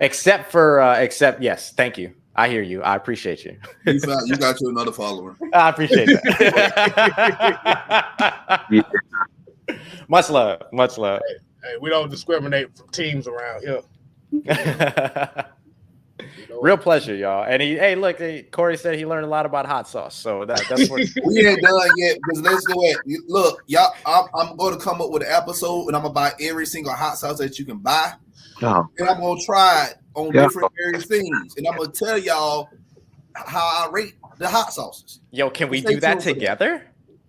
[SPEAKER 4] Except, yes, thank you. I hear you. I appreciate you.
[SPEAKER 3] You got you another follower.
[SPEAKER 4] I appreciate that. Much love. Much love.
[SPEAKER 1] Hey, we don't discriminate from teams around here.
[SPEAKER 4] Real pleasure, y'all. And look, Corey said he learned a lot about hot sauce. So that's what
[SPEAKER 3] we ain't done yet because let's go ahead. Look, y'all, I'm going to come up with an episode and I'm gonna buy every single hot sauce that you can buy.
[SPEAKER 2] Oh.
[SPEAKER 3] And I'm gonna try it on different various things. And I'm gonna tell y'all how I rate the hot sauces.
[SPEAKER 4] Yo, can we do that together?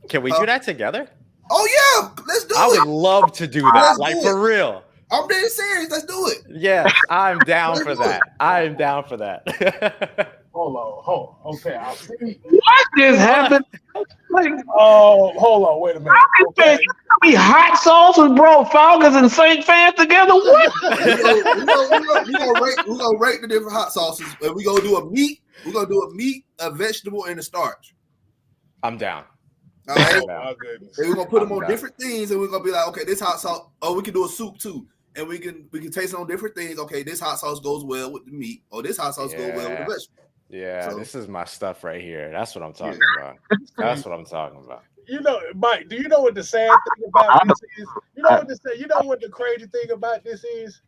[SPEAKER 4] Can we do that together?
[SPEAKER 3] Oh yeah, let's do it.
[SPEAKER 4] I would love to do that. Like for real.
[SPEAKER 3] I'm dead serious. Let's do it.
[SPEAKER 4] Yes, I'm down for that. I am down for that.
[SPEAKER 1] Hold on. Okay, I see.
[SPEAKER 2] What just happened? Like,
[SPEAKER 1] hold on. Wait a minute. Okay.
[SPEAKER 2] We hot sauces, bro. Falcons and Saint fans together. What?
[SPEAKER 3] We're gonna rate the different hot sauces, and we're gonna do a meat. We're gonna do a meat, a vegetable, and a starch.
[SPEAKER 4] I'm down.
[SPEAKER 3] All right.
[SPEAKER 1] Oh, goodness.
[SPEAKER 3] And we're gonna put them on different things, and we're gonna be like, okay, this hot sauce. Oh, we can do a soup too, and we can taste it on different things. Okay, this hot sauce goes well with the meat, or this hot sauce goes well with the vegetable.
[SPEAKER 4] Yeah, this is my stuff right here. That's what I'm talking about. That's what I'm talking about.
[SPEAKER 1] You know, Mike, do you know what the sad thing about this is? You know what the crazy thing about this is?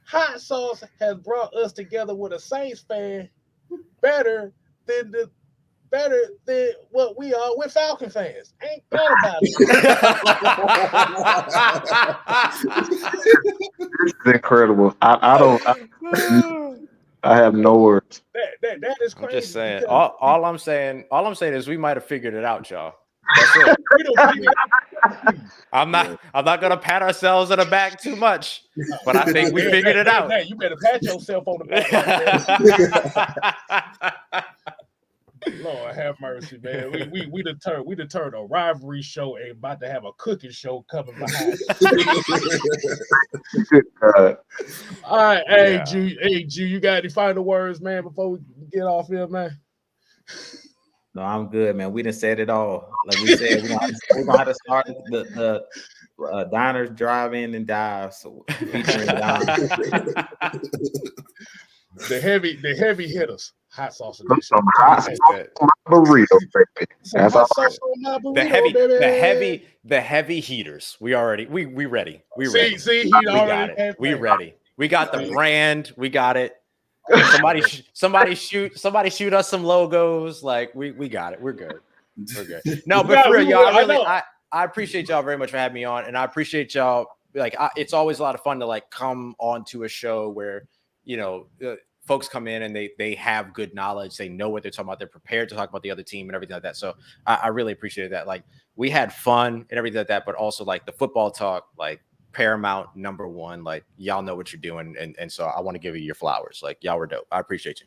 [SPEAKER 1] Hot sauce has brought us together with a Saints fan better than what we are with Falcon fans. Ain't thought about it.
[SPEAKER 2] This is incredible. I have no words.
[SPEAKER 1] That is crazy.
[SPEAKER 4] I'm just saying. All I'm saying is we might have figured it out, y'all. That's it. I'm not gonna pat ourselves on the back too much, but I think we figured it out.
[SPEAKER 1] You better pat yourself on the back. Lord have mercy, man. We deterred a rivalry show and about to have a cooking show coming behind it. All right, hey G, you got any final words, man, before we get off here, man?
[SPEAKER 5] No, I'm good, man. We done said it all. Like we said, we're gonna have to start the diners, drive-in, and dive. So featuring
[SPEAKER 1] the heavy hitters. Hot sauce.
[SPEAKER 2] Hot sauce on my burrito, baby. That's all.
[SPEAKER 4] The heavy heaters. We ready. We ready.
[SPEAKER 1] See,
[SPEAKER 4] we ready. We got the brand. We got it. Somebody shoot us some logos. Like we got it. We're good. No, but for real, y'all. I appreciate y'all very much for having me on, and I appreciate y'all. Like, it's always a lot of fun to like come onto a show where folks come in and they have good knowledge. They know what they're talking about. They're prepared to talk about the other team and everything like that. So I really appreciated that. Like, we had fun and everything like that, but also like the football talk, like paramount, number one. Like, y'all know what you're doing, and so I want to give you your flowers. Like, y'all were dope. I appreciate you.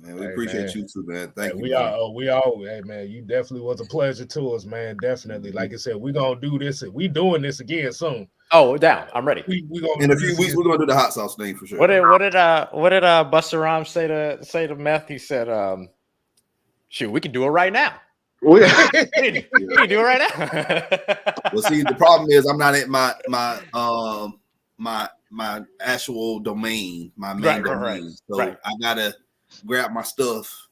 [SPEAKER 3] Man, we appreciate you too, man. Thank you.
[SPEAKER 1] Hey man, you definitely was a pleasure to us, man. Definitely. Like I said, we're gonna do this. We doing this again soon.
[SPEAKER 4] Oh, down. I'm ready.
[SPEAKER 1] We gonna
[SPEAKER 3] in a few weeks. We're gonna do the hot sauce thing for sure.
[SPEAKER 4] What did Busta Rhymes say to Meth? He said, "Shoot, we can do it right now. We can do it right now."
[SPEAKER 3] Well, see, the problem is I'm not at my actual domain, my main domain. Right. So I gotta grab my stuff.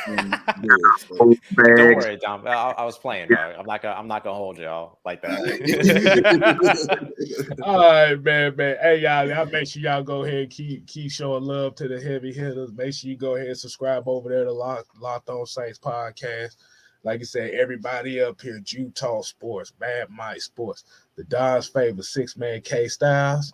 [SPEAKER 3] And do it, so.
[SPEAKER 4] Don't worry, Dom. I was playing, dog. I'm not gonna hold y'all like that.
[SPEAKER 1] All right, man. Hey, y'all make sure y'all go ahead and keep showing love to the heavy hitters. Make sure you go ahead and subscribe over there to Locked On Saints podcast. Like I said, everybody up here, Utah Sports, Bad Mike Sports, the Don's favorite 6-man K Styles.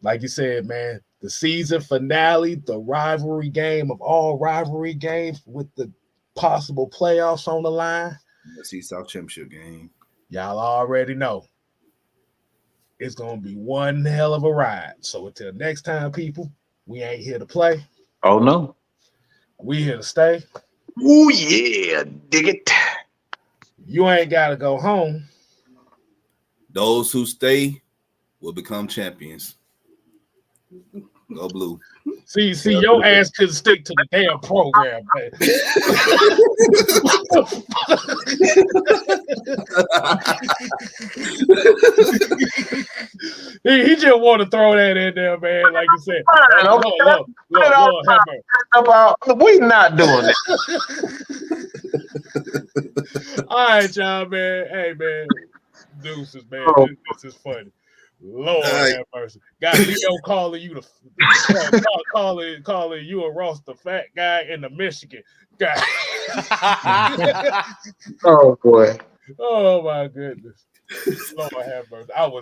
[SPEAKER 1] Like you said, man, the season finale, the rivalry game of all rivalry games with the possible playoffs on the line.
[SPEAKER 3] Let's see South Championship game.
[SPEAKER 1] Y'all already know. It's going to be one hell of a ride. So until next time, people, we ain't here to play.
[SPEAKER 2] Oh, no.
[SPEAKER 1] We here to stay.
[SPEAKER 2] Oh, yeah. Dig it.
[SPEAKER 1] You ain't got to go home.
[SPEAKER 3] Those who stay will become champions. Go blue.
[SPEAKER 1] See, your ass couldn't stick to the damn program, man. he just want to throw that in there, man. Like you said, look,
[SPEAKER 2] we not doing it.
[SPEAKER 1] All right, y'all, man. Hey, man. Deuces, man.
[SPEAKER 2] Oh.
[SPEAKER 1] This is funny. Lord
[SPEAKER 3] right.
[SPEAKER 1] have mercy. Got Leo calling you calling you and Ross the fat guy in the Michigan guy.
[SPEAKER 2] Oh boy.
[SPEAKER 1] Oh my goodness. Lord have mercy. I was